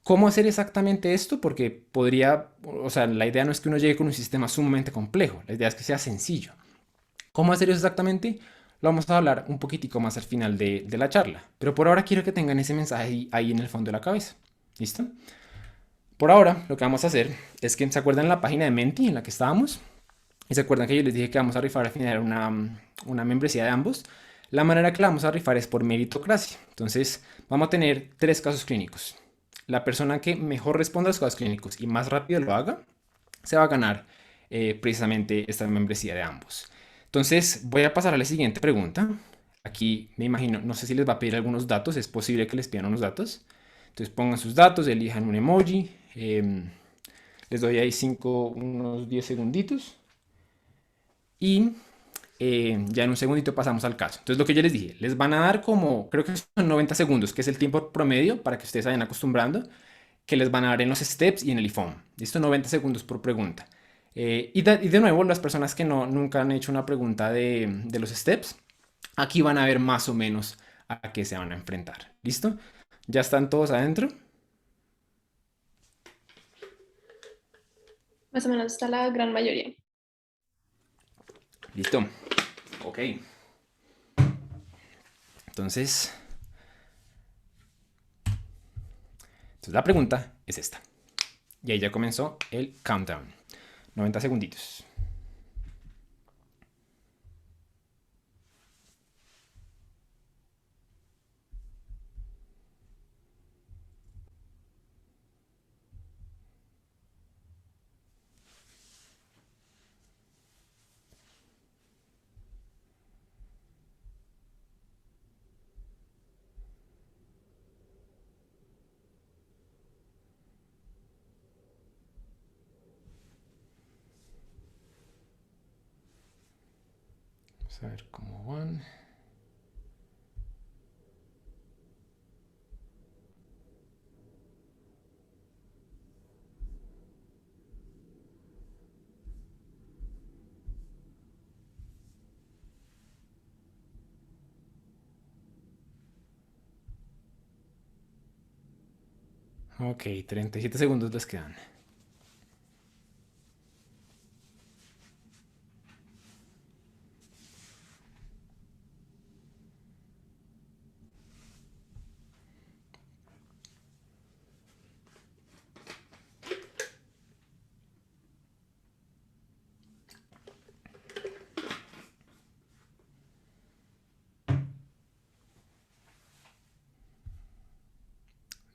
¿Cómo hacer exactamente esto? Porque la idea no es que uno llegue con un sistema sumamente complejo, la idea es que sea sencillo. ¿Cómo hacer eso exactamente? Lo vamos a hablar un poquitico más al final de la charla, pero por ahora quiero que tengan ese mensaje ahí en el fondo de la cabeza. ¿Listo? Por ahora, lo que vamos a hacer es que, ¿se acuerdan la página de Menti en la que estábamos? Y se acuerdan que yo les dije que vamos a rifar al final una membresía de ambos. La manera que la vamos a rifar es por meritocracia. Entonces, vamos a tener 3 casos clínicos. La persona que mejor responda a los casos clínicos y más rápido lo haga, se va a ganar precisamente esta membresía de ambos. Entonces, voy a pasar a la siguiente pregunta. Aquí me imagino, no sé si les va a pedir algunos datos, es posible que les pidan unos datos. Entonces, pongan sus datos, elijan un emoji. Les doy ahí unos 10 segunditos. Y ya en un segundito pasamos al caso. Entonces, lo que yo les dije, les van a dar como, creo que son 90 segundos, que es el tiempo promedio para que ustedes vayan acostumbrando, que les van a dar en los steps y en el IFOM. Listo, 90 segundos por pregunta. Y de nuevo, las personas que nunca han hecho una pregunta de los steps, aquí van a ver más o menos a qué se van a enfrentar. ¿Listo? ¿Ya están todos adentro? Más o menos está la gran mayoría. Listo. Ok. Entonces la pregunta es esta. Y ahí ya comenzó el countdown. 90 segunditos. Vamos a ver cómo van. Ok, 37 segundos les quedan.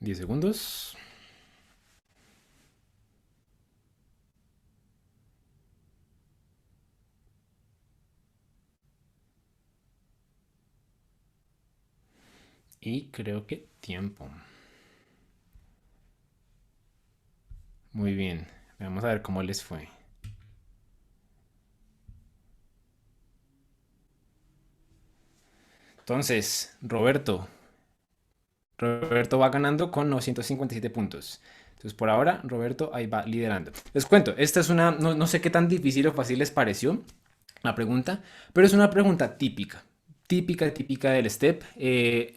¿10 segundos? Y creo que tiempo. Muy bien. Vamos a ver cómo les fue. Entonces, Roberto va ganando con 957 puntos. Entonces, por ahora, Roberto ahí va liderando. Les cuento, esta es no sé qué tan difícil o fácil les pareció la pregunta, pero es una pregunta típica. Típica del STEP.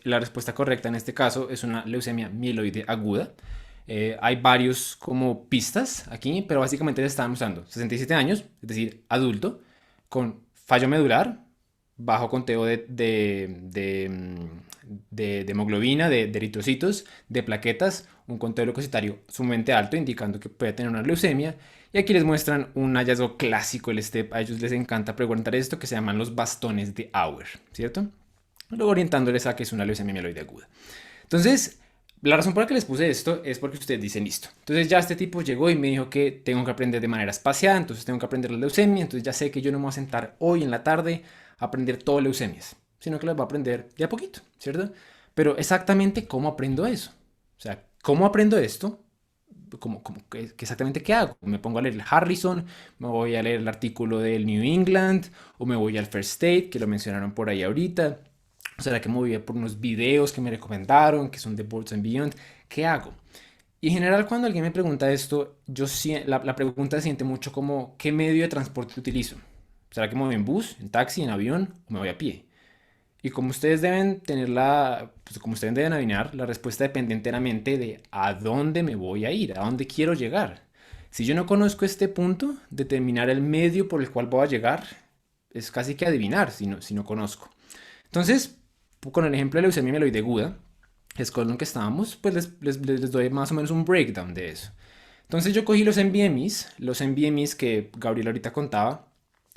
La respuesta correcta en este caso es una leucemia mieloide aguda. Hay varios como pistas aquí, pero básicamente le están usando 67 años, es decir, adulto, con fallo medular, bajo conteo de hemoglobina, de eritrocitos, de plaquetas, un conteo leucocitario sumamente alto, indicando que puede tener una leucemia. Y aquí les muestran un hallazgo clásico del STEP. A ellos les encanta preguntar esto, que se llaman los bastones de Auer, ¿cierto? Luego orientándoles a que es una leucemia mieloide aguda. Entonces, La razón por la que les puse esto es porque ustedes dicen listo. Entonces ya este tipo llegó y me dijo que tengo que aprender de manera espaciada, entonces tengo que aprender la leucemia, entonces ya sé que yo no me voy a sentar hoy en la tarde a aprender todo leucemias, sino que las voy a aprender de a poquito, ¿cierto? Pero exactamente cómo aprendo eso. O sea, ¿cómo aprendo esto? Exactamente qué hago? ¿Me pongo a leer el Harrison? ¿Me voy a leer el artículo del New England? ¿O me voy al First State, que lo mencionaron por ahí ahorita? ¿O será que me voy a por unos videos que me recomendaron, que son de Boards and Beyond? ¿Qué hago? Y en general, cuando alguien me pregunta esto, la pregunta se siente mucho como, ¿qué medio de transporte utilizo? ¿Será que me voy en bus, en taxi, en avión o me voy a pie? Y como ustedes deben tener pues como ustedes deben adivinar, la respuesta depende enteramente de a dónde me voy a ir, a dónde quiero llegar. Si yo no conozco este punto, determinar el medio por el cual voy a llegar es casi que adivinar si no conozco. Entonces, con el ejemplo de leucemia mieloide aguda, es con lo que estábamos, pues les doy más o menos un breakdown de eso. Entonces yo cogí los NVMEs que Gabriel ahorita contaba,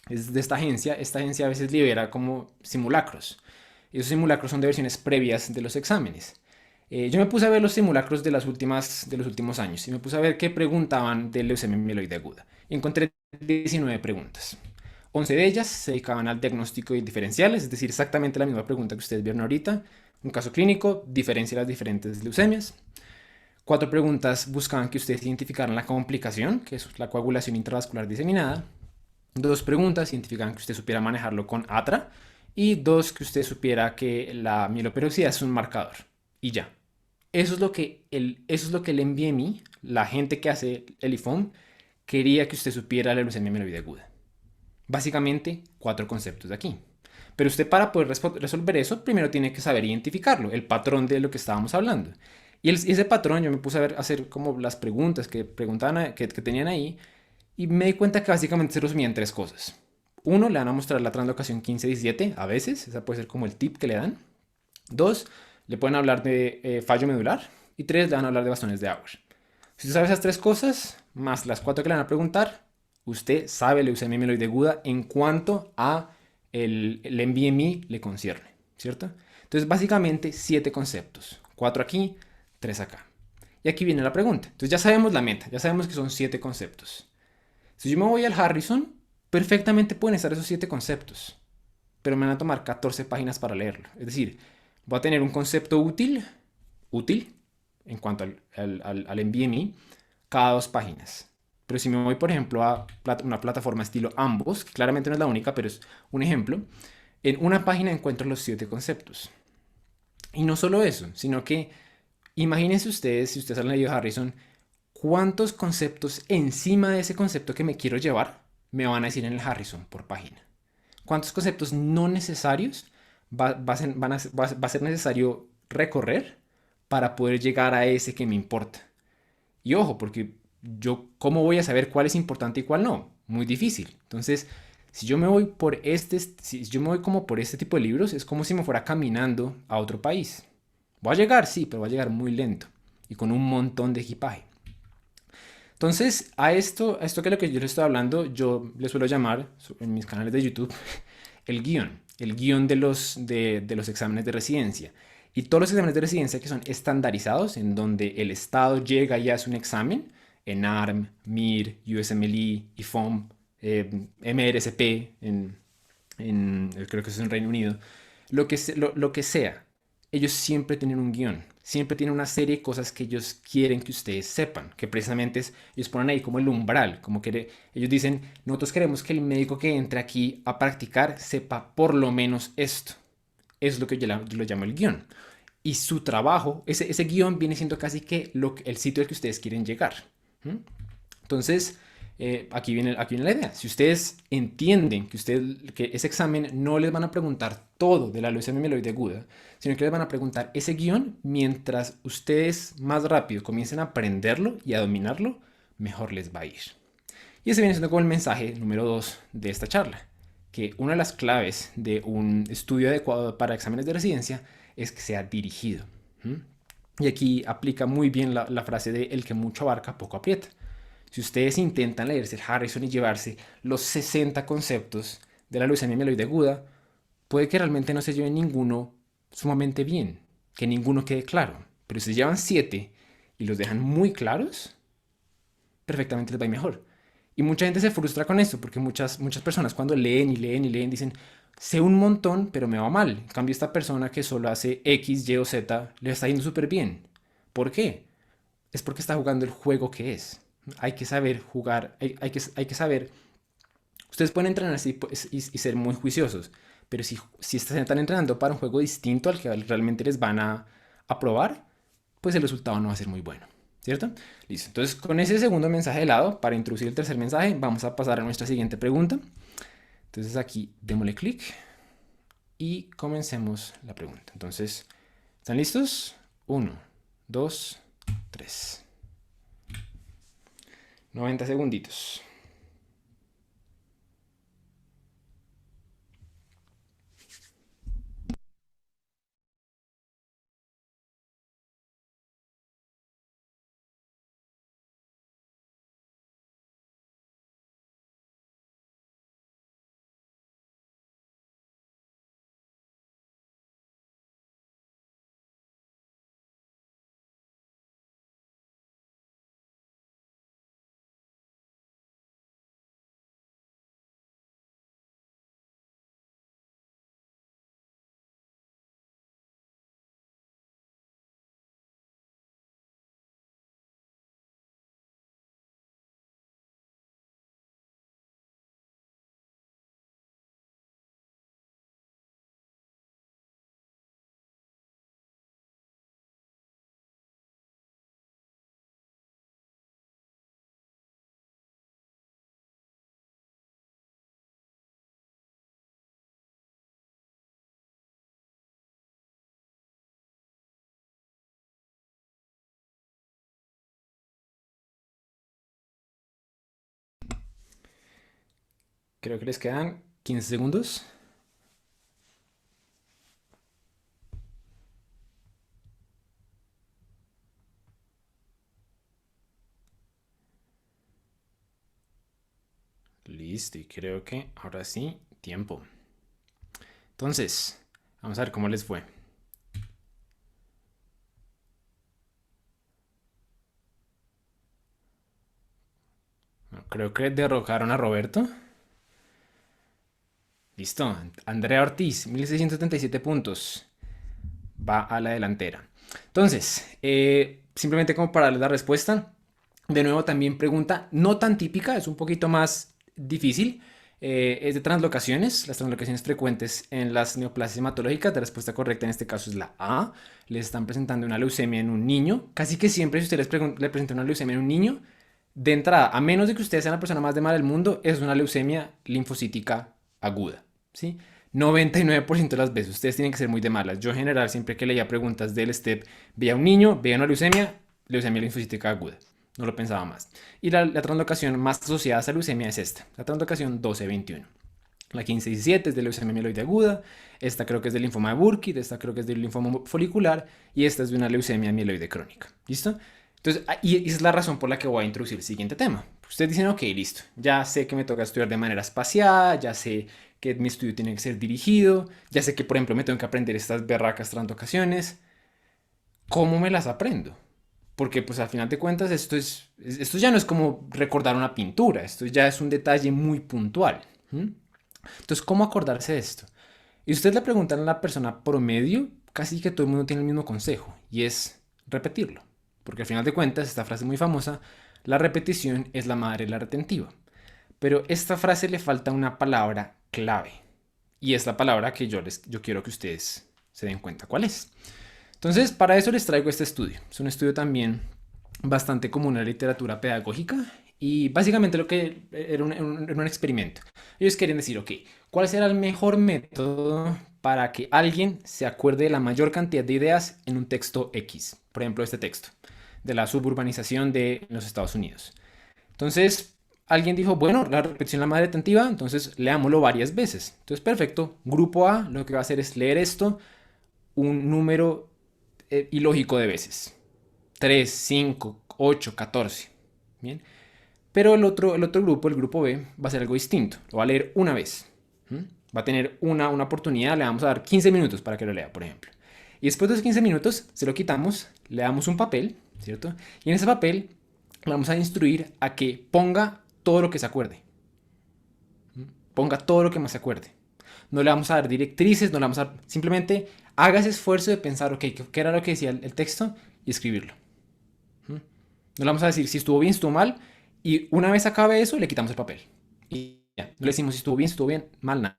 es de esta agencia a veces libera como simulacros. Y esos simulacros son de versiones previas de los exámenes. Yo me puse a ver los simulacros de los últimos años y me puse a ver qué preguntaban de leucemia mieloide aguda. Y encontré 19 preguntas. 11 de ellas se dedicaban al diagnóstico y diferenciales, es decir, exactamente la misma pregunta que ustedes vieron ahorita. Un caso clínico, diferencia las diferentes leucemias. 4 preguntas buscaban que ustedes identificaran la complicación, que es la coagulación intravascular diseminada. 2 preguntas identificaban que usted supiera manejarlo con ATRA. Y 2 que usted supiera que la mieloperoxidasa es un marcador. Y ya. Eso es lo que el NVMe, la gente que hace el IFOM, quería que usted supiera la leucemia mieloide aguda. Básicamente, 4 conceptos de aquí. Pero usted para poder resolver eso, primero tiene que saber identificarlo, el patrón de lo que estábamos hablando. Y ese patrón, yo me puse a hacer como las preguntas que tenían ahí, y me di cuenta que básicamente se resumían en 3 cosas. Uno, le van a mostrar la translocación 15-17 a veces, esa puede ser como el tip que le dan. 2, le pueden hablar de fallo medular. Y 3, le van a hablar de bastones de Auer. Si usted sabe esas 3 cosas, más las 4 que le van a preguntar, usted sabe leucemia mieloide aguda en cuanto a el NVMe le concierne, ¿cierto? Entonces, básicamente, 7 conceptos. 4 aquí, 3 acá. Y aquí viene la pregunta. Entonces, ya sabemos la meta, ya sabemos que son 7 conceptos. Si yo me voy al Harrison, perfectamente pueden estar esos 7 conceptos, pero me van a tomar 14 páginas para leerlo. Es decir, voy a tener un concepto útil, en cuanto al NVMe, cada 2 páginas. Pero si me voy, por ejemplo, a una plataforma estilo Ambos, que claramente no es la única, pero es un ejemplo, en una página encuentro los 7 conceptos. Y no solo eso, sino que imagínense ustedes, si ustedes han leído Harrison, cuántos conceptos encima de ese concepto que me quiero llevar me van a decir en el Harrison por página. Cuántos conceptos no necesarios va a ser necesario recorrer para poder llegar a ese que me importa. Y ojo, porque yo, ¿cómo voy a saber cuál es importante y cuál no? Muy difícil. Entonces, si yo me voy como por este tipo de libros, es como si me fuera caminando a otro país. Voy a llegar, sí, pero voy a llegar muy lento y con un montón de equipaje. Entonces, a esto que es lo que yo les estoy hablando, yo le suelo llamar en mis canales de YouTube el guión de los exámenes de residencia. Y todos los exámenes de residencia que son estandarizados, en donde el Estado llega y hace un examen, en ARM, MIR, USMLE, IFOM, MRSP, creo que eso es en Reino Unido, lo que sea, ellos siempre tienen un guión, siempre tienen una serie de cosas que ellos quieren que ustedes sepan, que precisamente ellos ponen ahí como el umbral, como que ellos dicen, nosotros queremos que el médico que entre aquí a practicar sepa por lo menos esto. Eso es lo que yo lo llamo el guión. Y su trabajo, ese guión viene siendo casi que el sitio al que ustedes quieren llegar. Entonces, aquí viene la idea. Si ustedes entienden que ese examen no les van a preguntar todo de la leucemia mieloide aguda, sino que les van a preguntar ese guión, mientras ustedes más rápido comiencen a aprenderlo y a dominarlo, mejor les va a ir. Y ese viene siendo como el mensaje número 2 de esta charla, que una de las claves de un estudio adecuado para exámenes de residencia es que sea dirigido. Y aquí aplica muy bien la frase de el que mucho abarca, poco aprieta. Si ustedes intentan leerse el Harrison y llevarse los 60 conceptos de la leucemia mieloide aguda, puede que realmente no se lleven ninguno sumamente bien, que ninguno quede claro, Pero si llevan 7 y los dejan muy claros, perfectamente les va a ir mejor. Y mucha gente se frustra con esto, porque muchas personas cuando leen y leen y leen dicen, sé un montón, pero me va mal. En cambio, esta persona que solo hace X, Y o Z, le está yendo súper bien. ¿Por qué? Es porque está jugando el juego que es. Hay que saber jugar, hay que saber. Ustedes pueden entrenar así pues, y ser muy juiciosos, pero si están entrenando para un juego distinto al que realmente les van a probar, pues el resultado no va a ser muy bueno, ¿cierto? Listo. Entonces, con ese segundo mensaje de lado, para introducir el tercer mensaje, vamos a pasar a nuestra siguiente pregunta. Entonces aquí démosle clic y comencemos la pregunta. Entonces, ¿están listos? 1, 2, 3. 90 segunditos. Creo que les quedan 15 segundos. Listo, y creo que ahora sí, tiempo. Entonces, vamos a ver cómo les fue. Bueno, creo que derrocaron a Roberto. Listo, Andrea Ortiz, 1677 puntos. Va a la delantera. Entonces, simplemente como para darles la respuesta, de nuevo también pregunta no tan típica, es un poquito más difícil. Es de translocaciones, las translocaciones frecuentes en las neoplasias hematológicas. La respuesta correcta en este caso es la A. Les están presentando una leucemia en un niño. Casi que siempre si ustedes le presentan una leucemia en un niño, de entrada, a menos de que ustedes sean la persona más de mal del mundo, es una leucemia linfocítica aguda, ¿sí? 99% de las veces. Ustedes tienen que ser muy de malas. Yo en general, siempre que leía preguntas del STEP, veía un niño, veía una leucemia linfocítica aguda. No lo pensaba más. Y la translocación más asociada a esa leucemia es esta, la translocación 12-21. La 15-17 es de leucemia mieloide aguda, esta creo que es del linfoma de Burkitt, esta creo que es del linfoma folicular y esta es de una leucemia mieloide crónica. ¿Listo? Entonces, y esa es la razón por la que voy a introducir el siguiente tema. Ustedes dicen, ok, listo, ya sé que me toca estudiar de manera espaciada, ya sé que mi estudio tiene que ser dirigido, ya sé que, por ejemplo, me tengo que aprender estas berracas translocaciones. ¿Cómo me las aprendo? Porque pues al final de cuentas esto ya no es como recordar una pintura, esto ya es un detalle muy puntual. Entonces, ¿cómo acordarse de esto? Y ustedes le preguntan a la persona promedio, casi que todo el mundo tiene el mismo consejo, y es repetirlo. Porque al final de cuentas, esta frase muy famosa, la repetición es la madre de la retentiva. Pero esta frase le falta una palabra clave, y es la palabra que yo quiero que ustedes se den cuenta cuál es. Entonces, para eso les traigo este estudio. Es un estudio también bastante común en la literatura pedagógica y básicamente lo que era un experimento. Ellos querían decir, ok, ¿cuál será el mejor método para que alguien se acuerde de la mayor cantidad de ideas en un texto X? Por ejemplo, este texto de la suburbanización de los Estados Unidos. Entonces, alguien dijo, bueno, la repetición es la madre retentiva, entonces leámoslo varias veces. Entonces, perfecto. Grupo A lo que va a hacer es leer esto un número ilógico de veces. 3, 5, 8, 14. Bien. Pero el otro grupo, el grupo B, va a hacer algo distinto. Lo va a leer una vez. Va a tener una oportunidad, le vamos a dar 15 minutos para que lo lea, por ejemplo. Y después de esos 15 minutos se lo quitamos, le damos un papel, ¿cierto? Y en ese papel le vamos a instruir a que ponga todo lo que se acuerde. Ponga todo lo que más se acuerde. No le vamos a dar directrices, no le vamos a dar, simplemente haga ese esfuerzo de pensar, ok, ¿qué era lo que decía el texto? Y escribirlo. No le vamos a decir si estuvo bien, si estuvo mal, y una vez acabe eso, le quitamos el papel. Y ya, no le decimos si estuvo bien, mal, nada.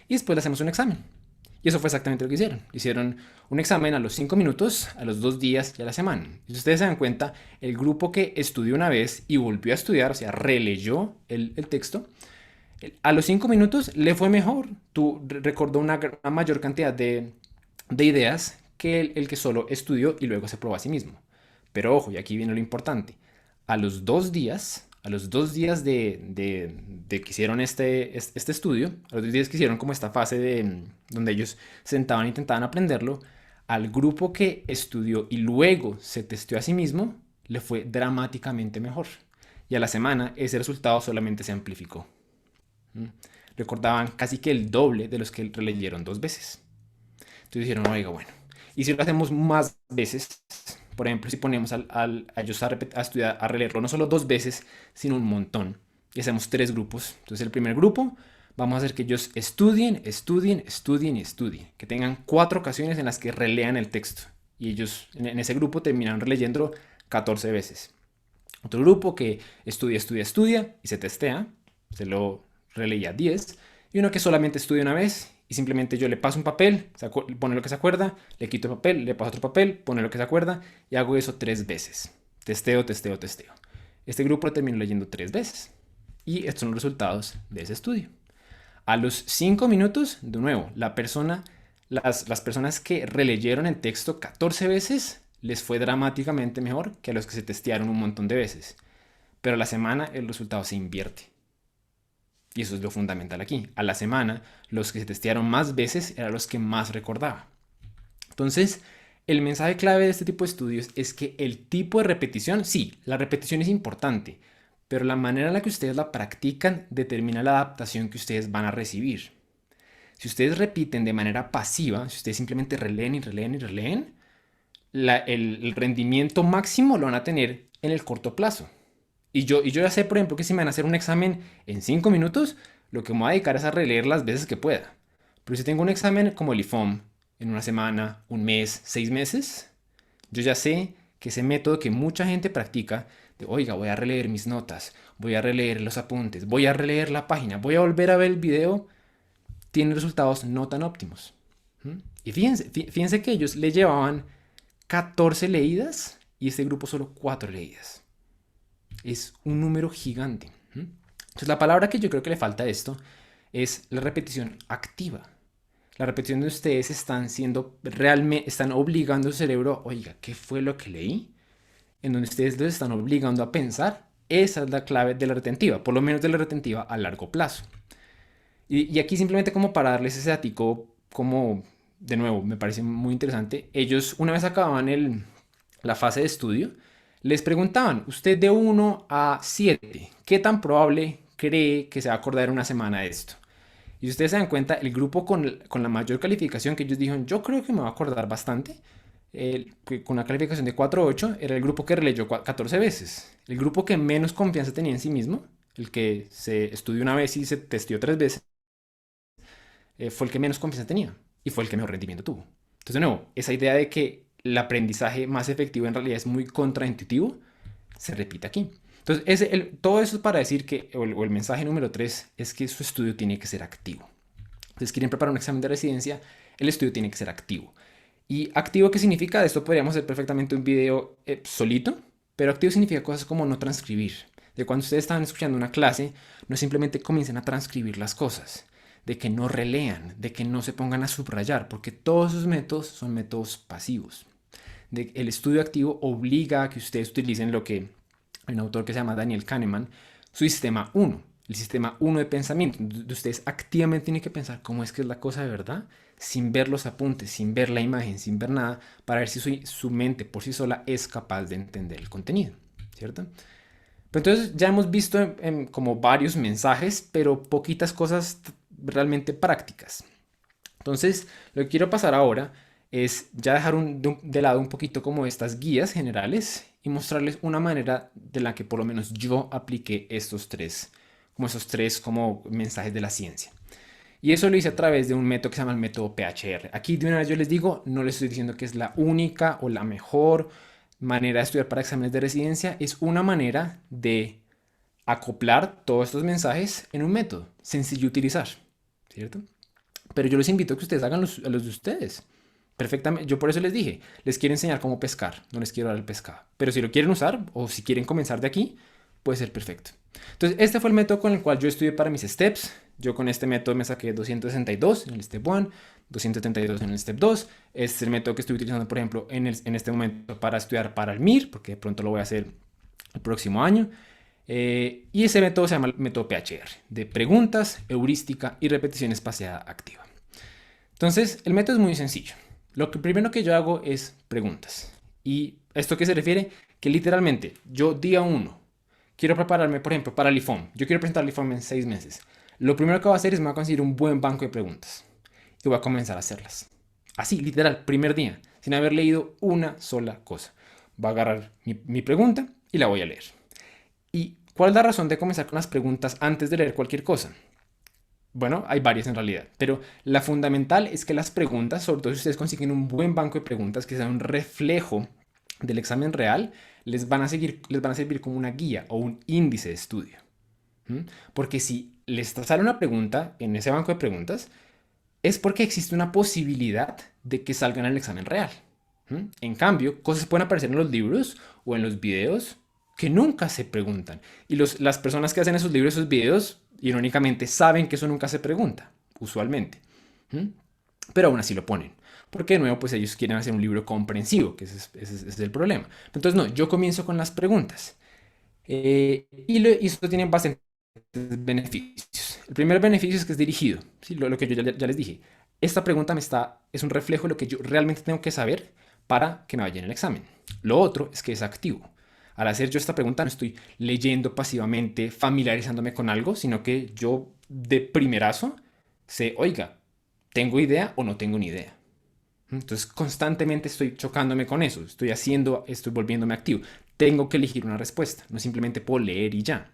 Y después le hacemos un examen. Y eso fue exactamente lo que hicieron. Hicieron un examen a los 5 minutos, a los 2 días y a la semana. Y si ustedes se dan cuenta, el grupo que estudió una vez y volvió a estudiar, o sea, releyó el texto, a los 5 minutos le fue mejor. Recordó una mayor cantidad de ideas que el que solo estudió y luego se probó a sí mismo. Pero ojo, y aquí viene lo importante. A los 2 días de que hicieron este estudio, a los 2 días que hicieron como esta fase donde ellos sentaban e intentaban aprenderlo, al grupo que estudió y luego se testeó a sí mismo, le fue dramáticamente mejor. Y a la semana ese resultado solamente se amplificó. Recordaban casi que el doble de los que releyeron 2 veces. Entonces dijeron, oiga, bueno, y si lo hacemos más veces, por ejemplo, si ponemos a ellos a estudiar, a releerlo no solo 2 veces, sino un montón, y hacemos 3 grupos. Entonces el primer grupo, vamos a hacer que ellos estudien, que tengan 4 ocasiones en las que relean el texto, y ellos en ese grupo terminan releyendo 14 veces. Otro grupo que estudia y se testea, se lo releía 10, y uno que solamente estudia una vez y simplemente yo le paso un papel, pone lo que se acuerda, le quito el papel, le paso otro papel, pone lo que se acuerda y hago eso 3 veces. Testeo. Este grupo lo terminó leyendo 3 veces y estos son los resultados de ese estudio. A los 5 minutos, de nuevo, las personas que releyeron el texto 14 veces les fue dramáticamente mejor que a los que se testearon un montón de veces. Pero a la semana el resultado se invierte. Y eso es lo fundamental aquí. A la semana, los que se testearon más veces eran los que más recordaba. Entonces, el mensaje clave de este tipo de estudios es que el tipo de repetición, sí, la repetición es importante, pero la manera en la que ustedes la practican determina la adaptación que ustedes van a recibir. Si ustedes repiten de manera pasiva, si ustedes simplemente releen, el rendimiento máximo lo van a tener en el corto plazo. Y yo ya sé, por ejemplo, que si me van a hacer un examen en 5 minutos, lo que me voy a dedicar es a releer las veces que pueda. Pero si tengo un examen como el IFOM en una semana, un mes, 6 meses, yo ya sé que ese método que mucha gente practica, de oiga, voy a releer mis notas, voy a releer los apuntes, voy a releer la página, voy a volver a ver el video, tiene resultados no tan óptimos. Y fíjense que ellos le llevaban 14 leídas y este grupo solo 4 leídas. Es un número gigante. Entonces la palabra que yo creo que le falta a esto es la repetición activa. La repetición de ustedes están obligando al cerebro, oiga, ¿qué fue lo que leí? En donde ustedes los están obligando a pensar. Esa es la clave de la retentiva, por lo menos de la retentiva a largo plazo. Y aquí simplemente como para darles ese datico, como de nuevo, me parece muy interesante. Ellos una vez acababan la fase de estudio, les preguntaban, usted de 1 a 7, ¿qué tan probable cree que se va a acordar una semana de esto? Y si ustedes se dan cuenta, el grupo con la mayor calificación que ellos dijeron, yo creo que me va a acordar bastante, con una calificación de 4.8, era el grupo que releyó 14 veces. El grupo que menos confianza tenía en sí mismo, el que se estudió una vez y se testeó 3 veces, fue el que menos confianza tenía y fue el que mejor rendimiento tuvo. Entonces, de nuevo, esa idea de que el aprendizaje más efectivo en realidad es muy contraintuitivo, se repite aquí. Entonces, todo eso es para decir que, o el mensaje número 3, es que su estudio tiene que ser activo. Entonces, quieren preparar un examen de residencia, el estudio tiene que ser activo. ¿Y activo qué significa? De esto podríamos hacer perfectamente un video solito, pero activo significa cosas como no transcribir. De cuando ustedes están escuchando una clase, no simplemente comiencen a transcribir las cosas, de que no relean, de que no se pongan a subrayar, porque todos esos métodos son métodos pasivos. El estudio activo obliga a que ustedes utilicen lo que hay un autor que se llama Daniel Kahneman, su sistema 1, el sistema 1 de pensamiento, donde ustedes activamente tienen que pensar cómo es que es la cosa de verdad, sin ver los apuntes, sin ver la imagen, sin ver nada, para ver si su mente por sí sola es capaz de entender el contenido, ¿cierto? Pero entonces ya hemos visto como varios mensajes, pero poquitas cosas realmente prácticas. Entonces, lo que quiero pasar ahora es ya dejar de lado un poquito como estas guías generales y mostrarles una manera de la que por lo menos yo apliqué esos tres como mensajes de la ciencia. Y eso lo hice a través de un método que se llama el método PHR. Aquí de una vez yo les digo, no les estoy diciendo que es la única o la mejor manera de estudiar para exámenes de residencia. Es una manera de acoplar todos estos mensajes en un método sencillo de utilizar, ¿cierto? Pero yo les invito a que ustedes hagan los de ustedes. Perfectamente. Yo por eso les dije, les quiero enseñar cómo pescar, no les quiero dar el pescado. Pero si lo quieren usar o si quieren comenzar de aquí, puede ser perfecto. Entonces, este fue el método con el cual yo estudié para mis steps. Yo con este método me saqué 262 en el step 1, 272 en el step 2. Este es el método que estoy utilizando, por ejemplo, en este momento para estudiar para el MIR, porque de pronto lo voy a hacer el próximo año. Y ese método se llama el método PHR, de preguntas, heurística y repetición espaciada activa. Entonces, el método es muy sencillo. Lo primero que yo hago es preguntas. ¿Y esto qué se refiere? Que literalmente yo día 1 quiero prepararme, por ejemplo, para el IFOM. Yo quiero presentar el IFOM en 6 meses. Lo primero que voy a hacer es me voy a conseguir un buen banco de preguntas. Y voy a comenzar a hacerlas. Así, literal, primer día, sin haber leído una sola cosa. Voy a agarrar mi pregunta y la voy a leer. ¿Y cuál es la razón de comenzar con las preguntas antes de leer cualquier cosa? Bueno, hay varias en realidad, pero la fundamental es que las preguntas, sobre todo si ustedes consiguen un buen banco de preguntas que sea un reflejo del examen real, les van a servir como una guía o un índice de estudio. Porque si les sale una pregunta en ese banco de preguntas, es porque existe una posibilidad de que salgan en el examen real. En cambio, cosas pueden aparecer en los libros o en los videos que nunca se preguntan. Y las personas que hacen esos libros, esos videos, irónicamente, saben que eso nunca se pregunta, usualmente. Pero aún así lo ponen. Porque de nuevo, pues ellos quieren hacer un libro comprensivo, que ese es el problema. Entonces, no, yo comienzo con las preguntas. Y esto tiene bastantes beneficios. El primer beneficio es que es dirigido. ¿Sí? Lo que yo ya les dije. Esta pregunta es un reflejo de lo que yo realmente tengo que saber para que me vaya en el examen. Lo otro es que es activo. Al hacer yo esta pregunta no estoy leyendo pasivamente, familiarizándome con algo, sino que yo de primerazo sé, oiga, ¿tengo idea o no tengo ni idea? Entonces constantemente estoy chocándome con eso, estoy volviéndome activo. Tengo que elegir una respuesta, no simplemente puedo leer y ya.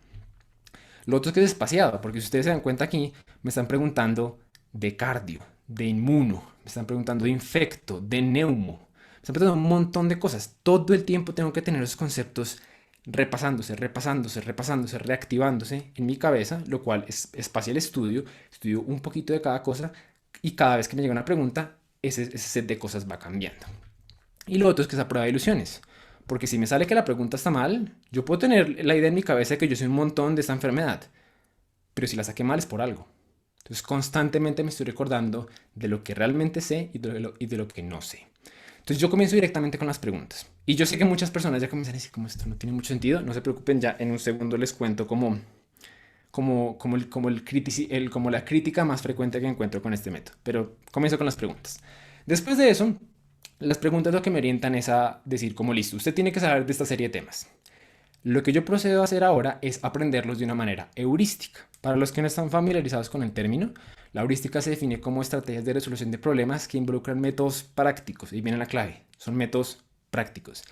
Lo otro es que es espaciado, porque si ustedes se dan cuenta aquí, me están preguntando de cardio, de inmuno, me están preguntando de infecto, de neumo, me están preguntando un montón de cosas. Todo el tiempo tengo que tener esos conceptos repasándose, reactivándose en mi cabeza, lo cual es espacio el estudio un poquito de cada cosa y cada vez que me llega una pregunta, ese set de cosas va cambiando. Y lo otro es que es a prueba de ilusiones. Porque si me sale que la pregunta está mal, yo puedo tener la idea en mi cabeza de que yo soy un montón de esta enfermedad. Pero si la saqué mal es por algo. Entonces constantemente me estoy recordando de lo que realmente sé y de lo que no sé. Entonces yo comienzo directamente con las preguntas. Y yo sé que muchas personas ya comienzan a decir, como esto no tiene mucho sentido, no se preocupen, ya en un segundo les cuento como la crítica más frecuente que encuentro con este método. Pero comienzo con las preguntas. Después de eso, las preguntas lo que me orientan es a decir como listo, usted tiene que saber de esta serie de temas. Lo que yo procedo a hacer ahora es aprenderlos de una manera heurística. Para los que no están familiarizados con el término, la heurística se define como estrategias de resolución de problemas que involucran métodos prácticos. Y viene la clave, son métodos prácticos,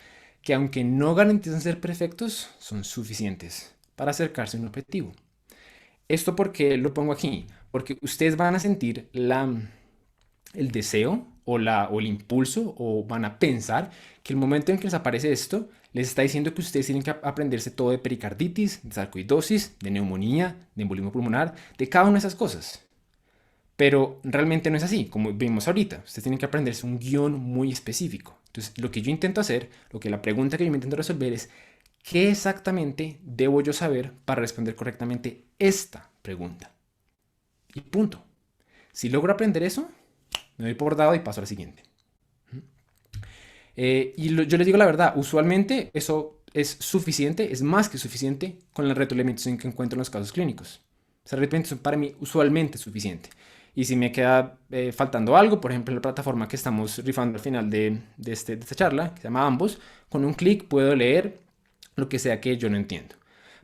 que aunque no garantizan ser perfectos, son suficientes para acercarse a un objetivo. ¿Esto por qué lo pongo aquí? Porque ustedes van a sentir el deseo o el impulso o van a pensar que el momento en que les aparece esto les está diciendo que ustedes tienen que aprenderse todo de pericarditis, de sarcoidosis, de neumonía, de embolismo pulmonar, de cada una de esas cosas. Pero realmente no es así, como vimos ahorita. Ustedes tienen que aprenderse un guión muy específico. Entonces, lo que yo intento hacer, la pregunta que yo me intento resolver es, ¿qué exactamente debo yo saber para responder correctamente esta pregunta? Y punto. Si logro aprender eso, me doy por dado y paso a la siguiente. Yo les digo la verdad, usualmente eso es suficiente, es más que suficiente con la retroalimentación que encuentro en los casos clínicos. Esa retroalimentación para mí usualmente es suficiente. Y si me queda faltando algo, por ejemplo, en la plataforma que estamos rifando al final de esta charla, que se llama Ambos, con un clic puedo leer lo que sea que yo no entiendo.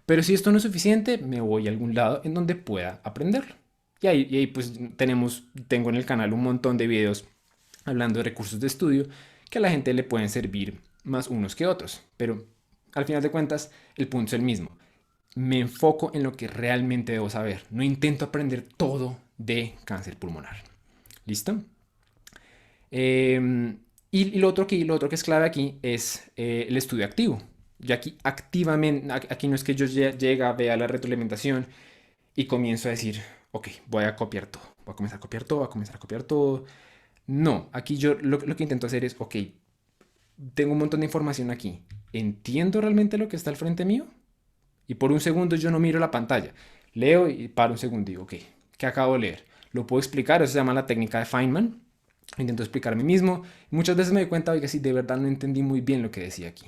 Pero si esto no es suficiente, me voy a algún lado en donde pueda aprenderlo. Y ahí pues tengo en el canal un montón de videos hablando de recursos de estudio que a la gente le pueden servir más unos que otros, pero al final de cuentas el punto es el mismo. Me enfoco en lo que realmente debo saber, no intento aprender todo de cáncer pulmonar. ¿Listo? Y lo otro que es clave aquí es el estudio activo. Y aquí activamente, aquí no es que yo llegue, vea la retroalimentación y comienzo a decir, ok, voy a copiar todo, voy a comenzar a copiar todo, voy a comenzar a copiar todo. No, aquí yo lo que intento hacer es, ok, tengo un montón de información aquí, ¿entiendo realmente lo que está al frente mío? Y por un segundo yo no miro la pantalla, leo y paro un segundo y digo, ok, ¿qué acabo de leer? ¿Lo puedo explicar? Eso se llama la técnica de Feynman. Intento explicar a mí mismo. Muchas veces me doy cuenta, oiga, sí, de verdad no entendí muy bien lo que decía aquí.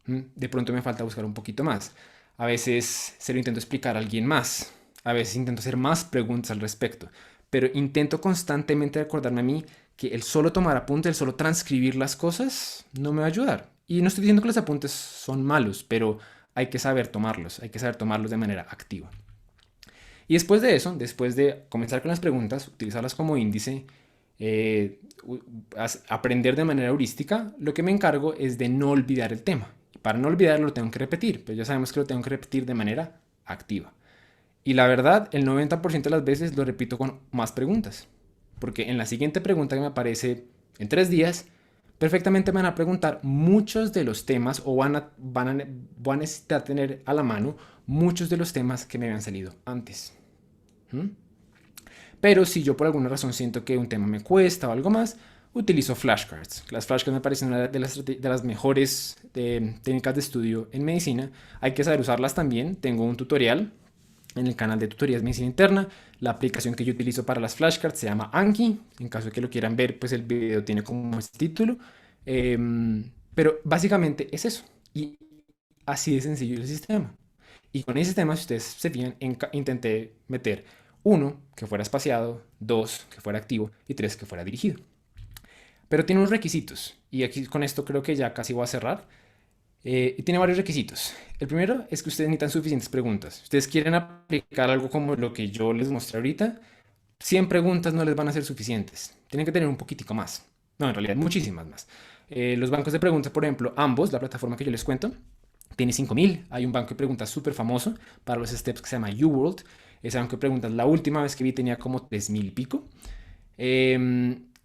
De pronto me falta buscar un poquito más. A veces se lo intento explicar a alguien más. A veces intento hacer más preguntas al respecto. Pero intento constantemente recordarme a mí que el solo tomar apuntes, el solo transcribir las cosas, no me va a ayudar. Y no estoy diciendo que los apuntes son malos, pero hay que saber tomarlos de manera activa. Y después de eso, después de comenzar con las preguntas, utilizarlas como índice, aprender de manera heurística, lo que me encargo es de no olvidar el tema. Y para no olvidarlo lo tengo que repetir, pero ya sabemos que lo tengo que repetir de manera activa. Y la verdad, el 90% de las veces lo repito con más preguntas. Porque en la siguiente pregunta que me aparece en 3 días, perfectamente me van a preguntar muchos de los temas o van a necesitar tener a la mano muchos de los temas que me habían salido antes. Pero si yo por alguna razón siento que un tema me cuesta o algo más, utilizo flashcards. Las flashcards me parecen una de las mejores técnicas de estudio en medicina. Hay que saber usarlas también. Tengo un tutorial en el canal de tutorías medicina interna. La aplicación que yo utilizo para las flashcards se llama Anki. En caso de que lo quieran ver, pues el video tiene como este título. Pero básicamente es eso. Y así de sencillo el sistema. Y con ese sistema, si ustedes se fijan, intenté meter 1, que fuera espaciado, 2, que fuera activo y 3, que fuera dirigido. Pero tiene unos requisitos. Y aquí con esto creo que ya casi voy a cerrar. Y tiene varios requisitos. El primero es que ustedes necesitan suficientes preguntas. Si ustedes quieren aplicar algo como lo que yo les mostré ahorita, 100 preguntas no les van a ser suficientes. Tienen que tener un poquitico más. No, en realidad muchísimas más. Los bancos de preguntas, por ejemplo, ambos, la plataforma que yo les cuento, tiene 5000. Hay un banco de preguntas súper famoso para los steps que se llama UWorld. Ese banco de preguntas, la última vez que vi tenía como 3000 y pico.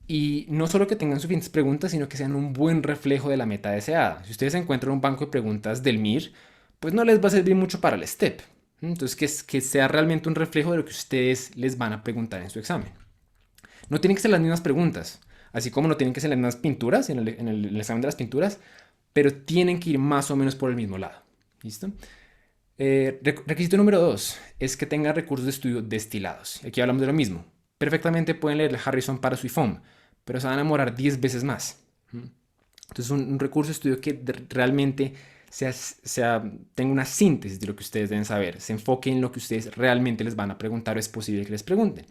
Y no solo que tengan suficientes preguntas, sino que sean un buen reflejo de la meta deseada. Si ustedes encuentran un banco de preguntas del MIR, pues no les va a servir mucho para el STEP. Entonces, que sea realmente un reflejo de lo que ustedes les van a preguntar en su examen. No tienen que ser las mismas preguntas, así como no tienen que ser las mismas pinturas en el examen de las pinturas, pero tienen que ir más o menos por el mismo lado. ¿Listo? Requisito número 2 es que tenga recursos de estudio destilados. Aquí hablamos de lo mismo. Perfectamente pueden leer el Harrison para su IFOM, pero se van a demorar 10 veces más. Entonces, un recurso de estudio que realmente tenga una síntesis de lo que ustedes deben saber, se enfoque en lo que ustedes realmente les van a preguntar o es posible que les pregunten.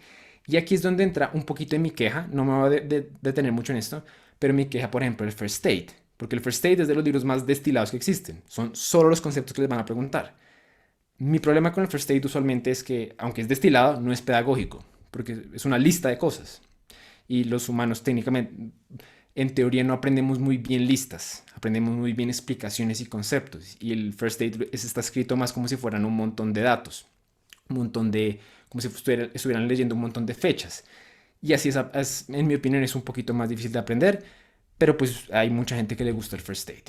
Y aquí es donde entra un poquito de mi queja, no me voy a detener mucho en esto, pero mi queja, por ejemplo, el First Aid, porque el First Aid es de los libros más destilados que existen, son solo los conceptos que les van a preguntar. Mi problema con el First Aid usualmente es que, aunque es destilado, no es pedagógico, porque es una lista de cosas. Y los humanos técnicamente, en teoría, no aprendemos muy bien listas, aprendemos muy bien explicaciones y conceptos. Y el First Aid está escrito más como si fueran un montón de datos, como si estuvieran leyendo un montón de fechas. Y así en mi opinión, es un poquito más difícil de aprender, pero pues hay mucha gente que le gusta el First Aid.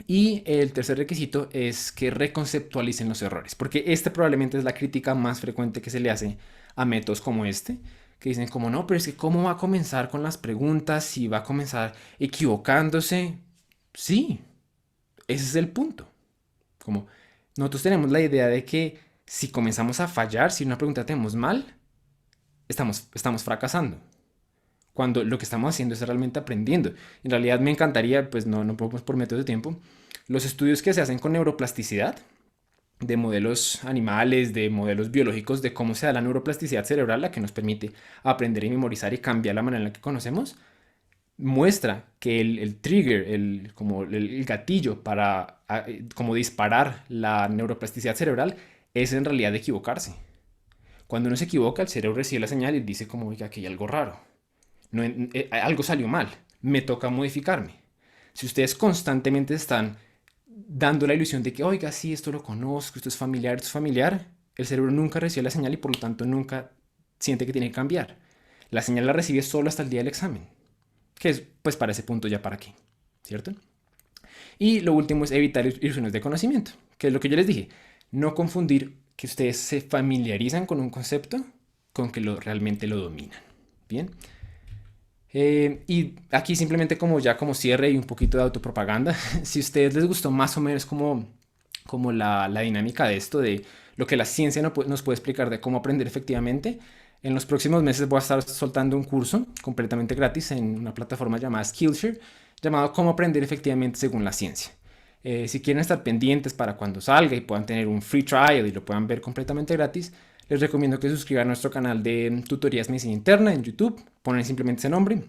Y el tercer requisito es que reconceptualicen los errores, porque este probablemente es la crítica más frecuente que se le hace a métodos como este, que dicen como no, pero es que cómo va a comenzar con las preguntas si va a comenzar equivocándose. Sí, ese es el punto. Como nosotros tenemos la idea de que si comenzamos a fallar, si una pregunta tenemos mal, estamos fracasando. Cuando lo que estamos haciendo es realmente aprendiendo. En realidad me encantaría, pues no podemos por métodos de tiempo, los estudios que se hacen con neuroplasticidad, de modelos animales, de modelos biológicos, de cómo se da la neuroplasticidad cerebral, la que nos permite aprender y memorizar y cambiar la manera en la que conocemos, muestra que el trigger, como el gatillo para como disparar la neuroplasticidad cerebral es en realidad equivocarse. Cuando uno se equivoca, el cerebro recibe la señal y dice como, oiga, aquí hay algo raro. no, algo salió mal, me toca modificarme. Si ustedes constantemente están dando la ilusión de que, oiga, sí, esto lo conozco, esto es familiar, el cerebro nunca recibe la señal y por lo tanto nunca siente que tiene que cambiar. La señal la recibe solo hasta el día del examen, que es, pues para ese punto ya para qué, ¿cierto? Y lo último es evitar ilusiones de conocimiento, que es lo que yo les dije, no confundir que ustedes se familiarizan con un concepto con que realmente lo dominan. Bien. Y aquí simplemente como ya como cierre y un poquito de autopropaganda, si a ustedes les gustó más o menos como la dinámica de esto, de lo que la ciencia nos puede explicar de cómo aprender efectivamente, en los próximos meses voy a estar soltando un curso completamente gratis en una plataforma llamada Skillshare, llamado Cómo aprender efectivamente según la ciencia. Si quieren estar pendientes para cuando salga y puedan tener un free trial y lo puedan ver completamente gratis, les recomiendo que se suscriban a nuestro canal de tutorías medicina interna en YouTube, ponen simplemente ese nombre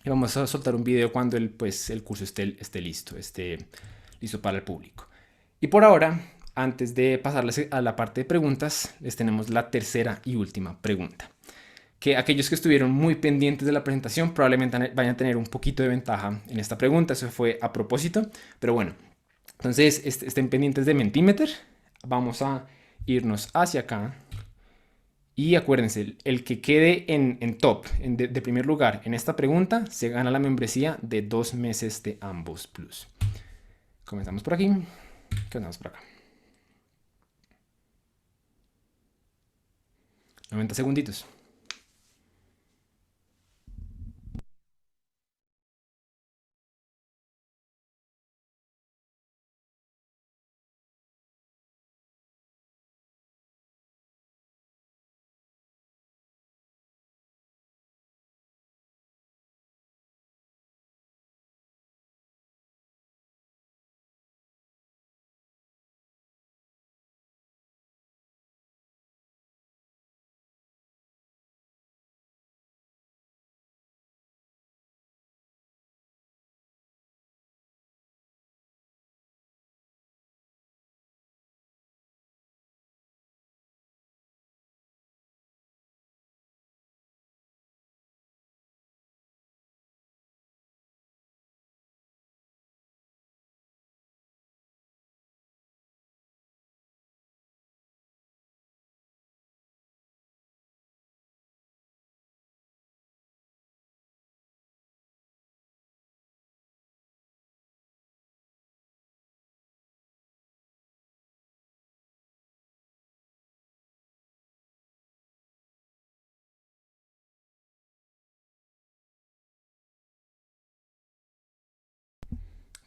y vamos a soltar un video cuando el curso esté listo para el público. Y por ahora, antes de pasarles a la parte de preguntas, les tenemos la tercera y última pregunta. Que aquellos que estuvieron muy pendientes de la presentación probablemente vayan a tener un poquito de ventaja en esta pregunta. Eso fue a propósito, pero bueno. Entonces, estén pendientes de Mentimeter. Vamos a irnos hacia acá. Y acuérdense, el que quede en top, de primer lugar en esta pregunta, se gana la membresía de 2 meses de Ambos Plus. Comenzamos por aquí. Comenzamos por acá. 90 segunditos.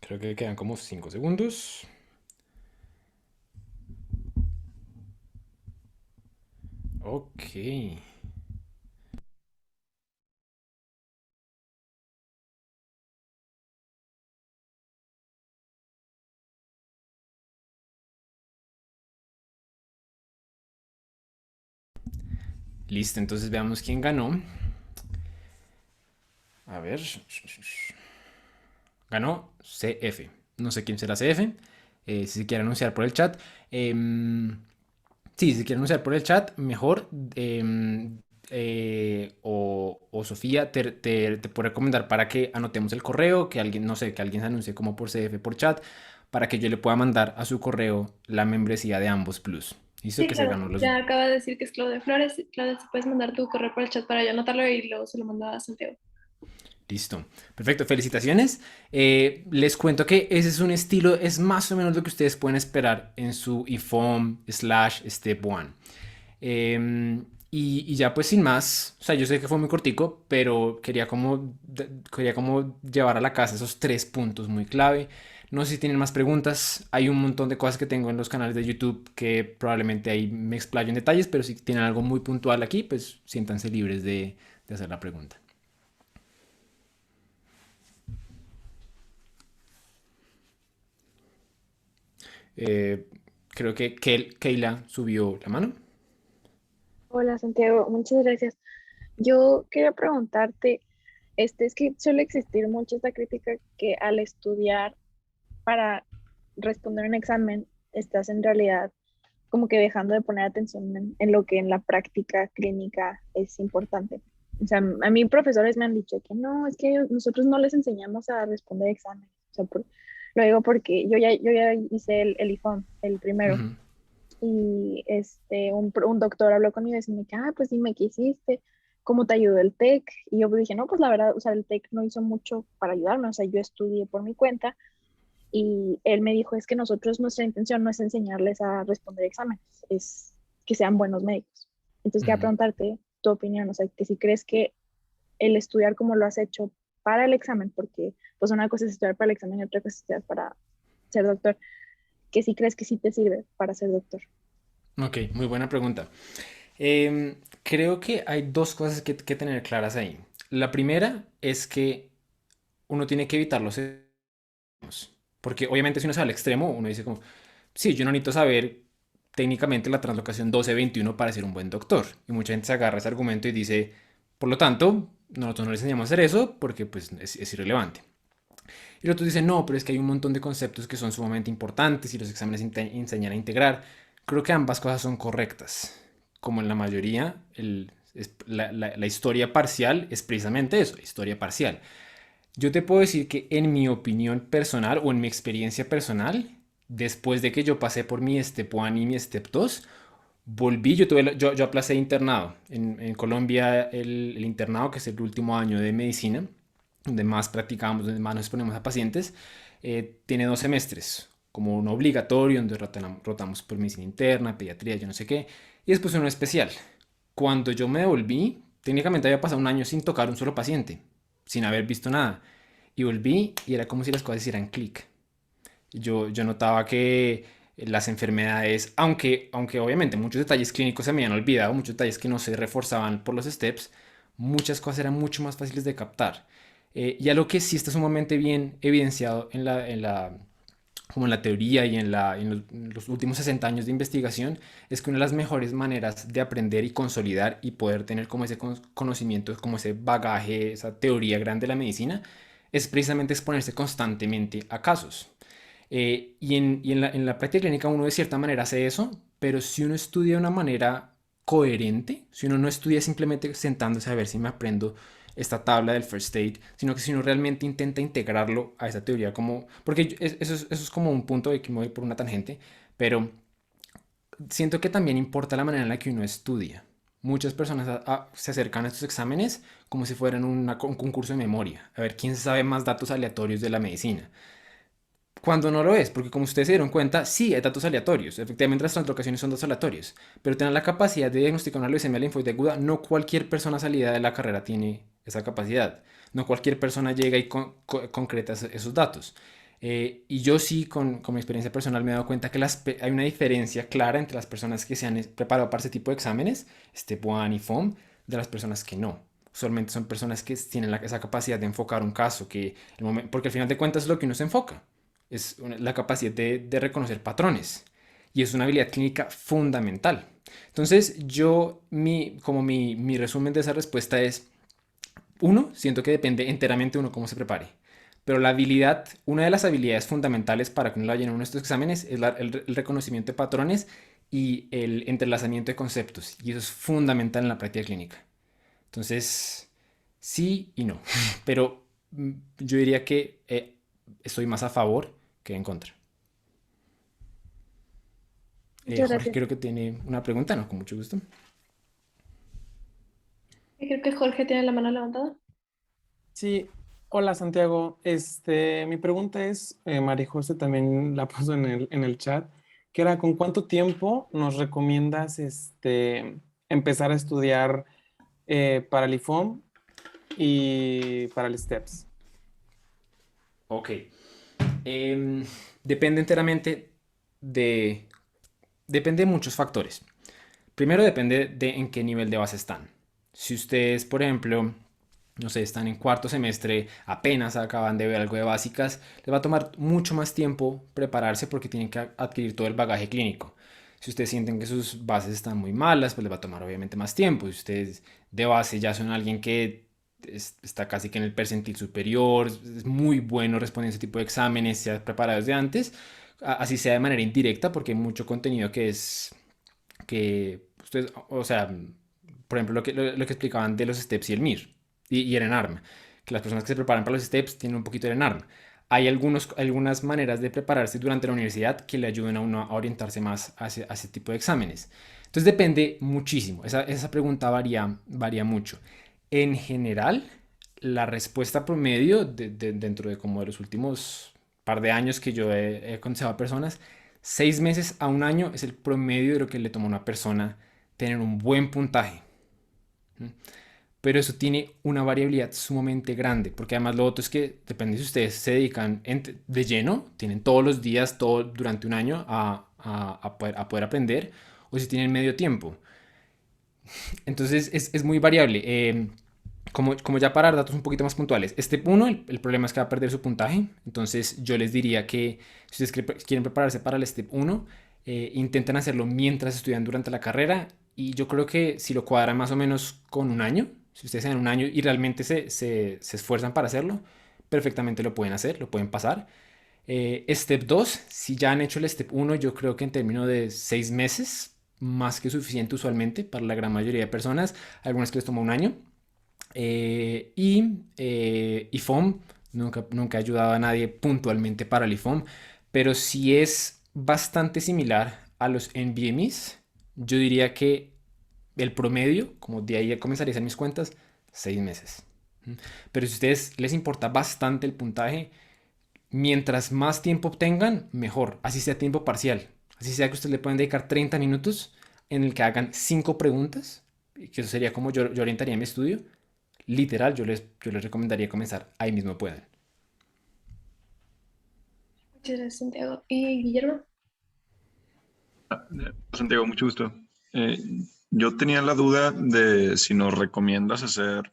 Creo que quedan como 5 segundos. Ok. Listo, entonces veamos quién ganó. A ver. Ganó CF. No sé quién será CF. Si se quiere anunciar por el chat. Sí, si se quiere anunciar por el chat, mejor. O Sofía te puede recomendar para que anotemos el correo, que alguien, no sé, que alguien se anuncie como por CF por chat, para que yo le pueda mandar a su correo la membresía de Ambos Plus. ¿Listo? Sí, Que se claro, ganó los... ya acaba de decir que es Claudia Flores. Claudia, si puedes mandar tu correo por el chat para yo anotarlo y luego se lo mando a Santiago. Listo. Perfecto. Felicitaciones. Les cuento que ese es un estilo, es más o menos lo que ustedes pueden esperar en su IFOM/Step 1. Y ya pues sin más, o sea, yo sé que fue muy cortico, pero quería como llevar a la casa esos 3 puntos muy clave. No sé si tienen más preguntas. Hay un montón de cosas que tengo en los canales de YouTube que probablemente ahí me explayo en detalles, pero si tienen algo muy puntual aquí, pues siéntanse libres de hacer la pregunta. Eh, Creo que Keila subió la mano. Hola Santiago, muchas gracias. Yo quería preguntarte, es que suele existir mucho esta crítica que al estudiar para responder un examen estás en realidad como que dejando de poner atención en lo que en la práctica clínica es importante. O sea, a mí profesores me han dicho que no, es que nosotros no les enseñamos a responder exámenes. O sea, lo digo porque yo ya hice el IFOM, el primero, Ujú. y un doctor habló conmigo y me dice, pues dime qué hiciste, cómo te ayudó el TEC. Y yo pues dije, no, pues la verdad, o sea, el TEC no hizo mucho para ayudarme, o sea, yo estudié por mi cuenta y él me dijo, es que nosotros, nuestra intención no es enseñarles a responder exámenes, es que sean buenos médicos. Entonces, quería Ujú. preguntarte tu opinión, o sea, que si crees que el estudiar como lo has hecho para el examen, porque pues una cosa es estudiar para el examen y otra cosa es estudiar para ser doctor, que si crees que sí te sirve para ser doctor. Ok, muy buena pregunta. Creo que hay dos cosas que tener claras ahí. La primera es que uno tiene que evitar los extremos. Porque obviamente si uno se va al extremo, uno dice como, sí, yo no necesito saber técnicamente la translocación 12-21 para ser un buen doctor. Y mucha gente se agarra ese argumento y dice, por lo tanto, nosotros no les enseñamos a hacer eso porque pues es irrelevante. Y los otros dicen, no, pero es que hay un montón de conceptos que son sumamente importantes y los exámenes enseñan a integrar. Creo que ambas cosas son correctas. Como en la mayoría, la historia parcial es precisamente eso, historia parcial. Yo te puedo decir que en mi opinión personal o en mi experiencia personal, después de que yo pasé por mi Step 1 y mi Step 2, volví, yo aplacé internado. En Colombia el internado, que es el último año de medicina, donde más practicamos, donde más nos exponemos a pacientes, tiene 2 semestres, como un obligatorio, donde rotamos por medicina interna, pediatría, yo no sé qué, y después uno especial. Cuando yo me devolví, técnicamente había pasado un año sin tocar un solo paciente, sin haber visto nada. Y volví y era como si las cosas hicieran clic. Yo notaba que las enfermedades, aunque obviamente muchos detalles clínicos se me habían olvidado, muchos detalles que no se reforzaban por los steps, muchas cosas eran mucho más fáciles de captar. Y algo que sí está sumamente bien evidenciado como en la teoría y en los últimos 60 años de investigación, es que una de las mejores maneras de aprender y consolidar y poder tener como ese conocimiento, como ese bagaje, esa teoría grande de la medicina, es precisamente exponerse constantemente a casos. Y en la práctica clínica uno de cierta manera hace eso, pero si uno estudia de una manera coherente, si uno no estudia simplemente sentándose a ver si me aprendo esta tabla del first aid, sino que si uno realmente intenta integrarlo a esa teoría como, porque eso es como un punto de que me voy por una tangente, pero siento que también importa la manera en la que uno estudia. Muchas personas se acercan a estos exámenes como si fueran un concurso de memoria, a ver quién sabe más datos aleatorios de la medicina. Cuando no lo es, porque como ustedes se dieron cuenta, sí hay datos aleatorios. Efectivamente, las translocaciones son datos aleatorios. Pero tener la capacidad de diagnosticar una leucemia linfoide aguda, no cualquier persona salida de la carrera tiene esa capacidad. No cualquier persona llega y concreta esos datos. Y yo sí, con mi experiencia personal, me he dado cuenta que hay una diferencia clara entre las personas que se han preparado para ese tipo de exámenes, Step 1 y FOM, de las personas que no. Usualmente son personas que tienen esa capacidad de enfocar un caso, porque al final de cuentas es lo que uno se enfoca es la capacidad de reconocer patrones y es una habilidad clínica fundamental. Entonces, mi resumen de esa respuesta es, uno, siento que depende enteramente de uno cómo se prepare. Pero una de las habilidades fundamentales para que uno la llene en uno de estos exámenes es el reconocimiento de patrones y el entrelazamiento de conceptos. Y eso es fundamental en la práctica clínica. Entonces, sí y no. Pero yo diría que estoy más a favor que en contra. Muchas Jorge, gracias. creo que tiene una pregunta, ¿no? Con mucho gusto. Y creo que Jorge tiene la mano levantada. Sí, hola Santiago. Mi pregunta es, María José también la puso en el chat, que era ¿con cuánto tiempo nos recomiendas empezar a estudiar para el IFOM y para el STEPS? Ok. Em, depende enteramente de... Depende de muchos factores. Primero depende de en qué nivel de base están. Si ustedes, por ejemplo, no sé, están en cuarto semestre, apenas acaban de ver algo de básicas, les va a tomar mucho más tiempo prepararse porque tienen que adquirir todo el bagaje clínico. Si ustedes sienten que sus bases están muy malas, pues les va a tomar obviamente más tiempo. Si ustedes de base ya son alguien que está casi que en el percentil superior, es muy bueno respondiendo ese tipo de exámenes, se ha preparado desde antes, así sea de manera indirecta, porque hay mucho contenido que ustedes, o sea, por ejemplo, lo que explicaban de los STEPS y el MIR y el ENARM, que las personas que se preparan para los STEPS tienen un poquito de ENARM. Hay algunas maneras de prepararse durante la universidad que le ayudan a uno a orientarse más hacia ese tipo de exámenes. Entonces depende muchísimo, esa pregunta varía mucho. En general, la respuesta promedio dentro de como de los últimos par de años que yo he aconsejado a personas, 6 meses a un año es el promedio de lo que le toma a una persona tener un buen puntaje. ¿Mm? Pero eso tiene una variabilidad sumamente grande, porque además lo otro es que depende si ustedes se dedican de lleno, tienen todos los días, todo durante un año a poder aprender, o si tienen medio tiempo. Entonces es muy variable. Como ya para dar datos un poquito más puntuales, Step 1, el problema es que va a perder su puntaje. Entonces yo les diría que si ustedes quieren prepararse para el Step 1, intenten hacerlo mientras estudian durante la carrera. Y yo creo que si lo cuadran más o menos con un año, si ustedes tienen un año y realmente se esfuerzan para hacerlo, perfectamente lo pueden hacer, lo pueden pasar. Step 2, si ya han hecho el Step 1, yo creo que en términos de 6 meses, más que suficiente usualmente para la gran mayoría de personas, algunas que les toma un año. IFOM, nunca he ayudado a nadie puntualmente para el IFOM, pero si es bastante similar a los NBMEs, yo diría que el promedio, como de ahí comenzaría a hacer mis cuentas, 6 meses. Pero si a ustedes les importa bastante el puntaje, mientras más tiempo obtengan, mejor, así sea tiempo parcial, así sea que ustedes le pueden dedicar 30 minutos en el que hagan 5 preguntas, que eso sería como yo orientaría mi estudio. Literal, yo les recomendaría comenzar ahí mismo pueden. Muchas gracias, Santiago. ¿Y Guillermo? Santiago, mucho gusto. Eh, yo tenía la duda de si nos recomiendas hacer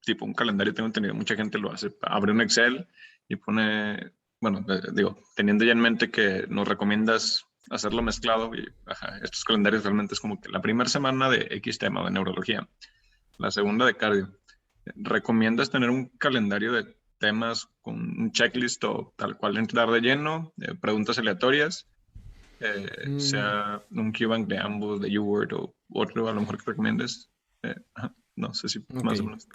tipo un calendario. Tengo entendido, mucha gente lo hace. Abre un Excel y pone, bueno, digo, teniendo ya en mente que nos recomiendas hacerlo mezclado. Y, estos calendarios realmente es como que la primera semana de X tema de neurología, la segunda de cardio. ¿Recomiendas tener un calendario de temas con un checklist o tal cual entrar de lleno, preguntas aleatorias? Sea un QBank de ambos, de UWord o otro a lo mejor que recomiendes. No sé si Ok. más o menos.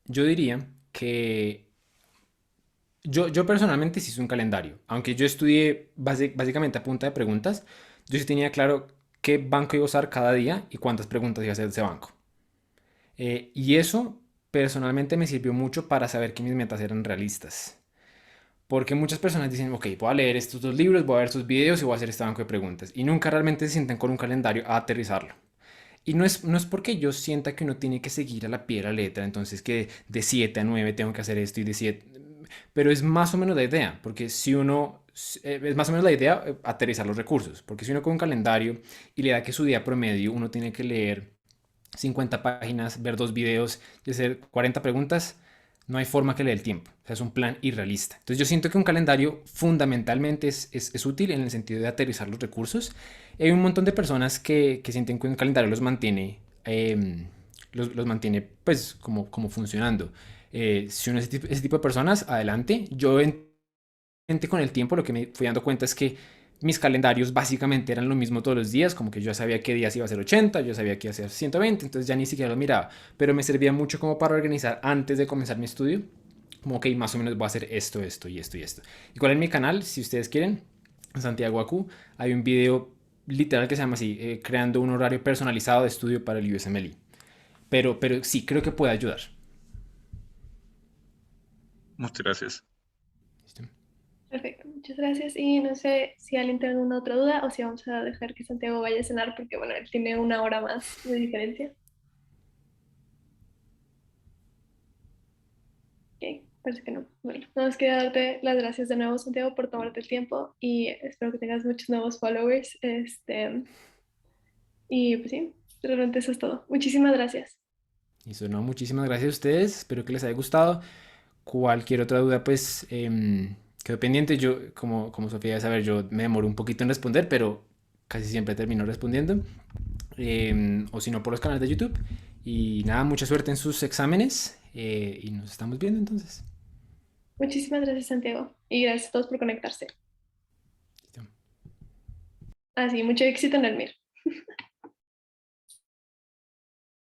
Yo diría que yo personalmente sí hice un calendario. Aunque yo estudié básicamente a punta de preguntas, yo sí tenía claro qué banco iba a usar cada día y cuántas preguntas iba a hacer de ese banco. Y eso personalmente me sirvió mucho para saber que mis metas eran realistas. Porque muchas personas dicen, ok, voy a leer estos 2 libros, voy a ver sus videos y voy a hacer este banco de preguntas. Y nunca realmente se sientan con un calendario a aterrizarlo. Y no es porque yo sienta que uno tiene que seguir a la pie de la letra, entonces que de 7 a 9 tengo que hacer esto y de 7, pero es más o menos la idea, porque si uno, es más o menos la idea aterrizar los recursos, porque si uno con un calendario y le da que su día promedio uno tiene que leer 50 páginas, ver 2 videos y hacer 40 preguntas, no hay forma que le dé el tiempo. O sea, es un plan irrealista. Entonces yo siento que un calendario fundamentalmente es útil en el sentido de aterrizar los recursos. Hay un montón de personas que sienten que un calendario los mantiene pues como funcionando. Si uno es ese tipo de personas, adelante. Yo con el tiempo lo que me fui dando cuenta es que mis calendarios básicamente eran lo mismo todos los días, como que yo sabía qué días iba a ser 80, yo sabía que iba a ser 120, entonces ya ni siquiera lo miraba, pero me servía mucho como para organizar antes de comenzar mi estudio, como que más o menos voy a hacer esto, esto y esto y esto. Igual en mi canal, si ustedes quieren, en Santiago Acu, hay un video literal que se llama así, creando un horario personalizado de estudio para el USMLE. Pero sí, creo que puede ayudar. Muchas gracias. ¿Listo? Perfecto, muchas gracias. Y no sé si alguien tiene alguna otra duda o si vamos a dejar que Santiago vaya a cenar porque, bueno, él tiene una hora más de diferencia. Ok, parece que no. Bueno, nada más quería darte las gracias de nuevo, Santiago, por tomarte el tiempo y espero que tengas muchos nuevos followers. Y pues sí, realmente eso es todo. Muchísimas gracias. Listo, no, muchísimas gracias a ustedes, espero que les haya gustado. Cualquier otra duda, pues quedo pendiente. Yo, como Sofía debe saber, yo me demoro un poquito en responder, pero casi siempre termino respondiendo. O si no, por los canales de YouTube. Y nada, mucha suerte en sus exámenes y nos estamos viendo entonces. Muchísimas gracias, Santiago. Y gracias a todos por conectarse. Listo. Así, mucho éxito en el MIR.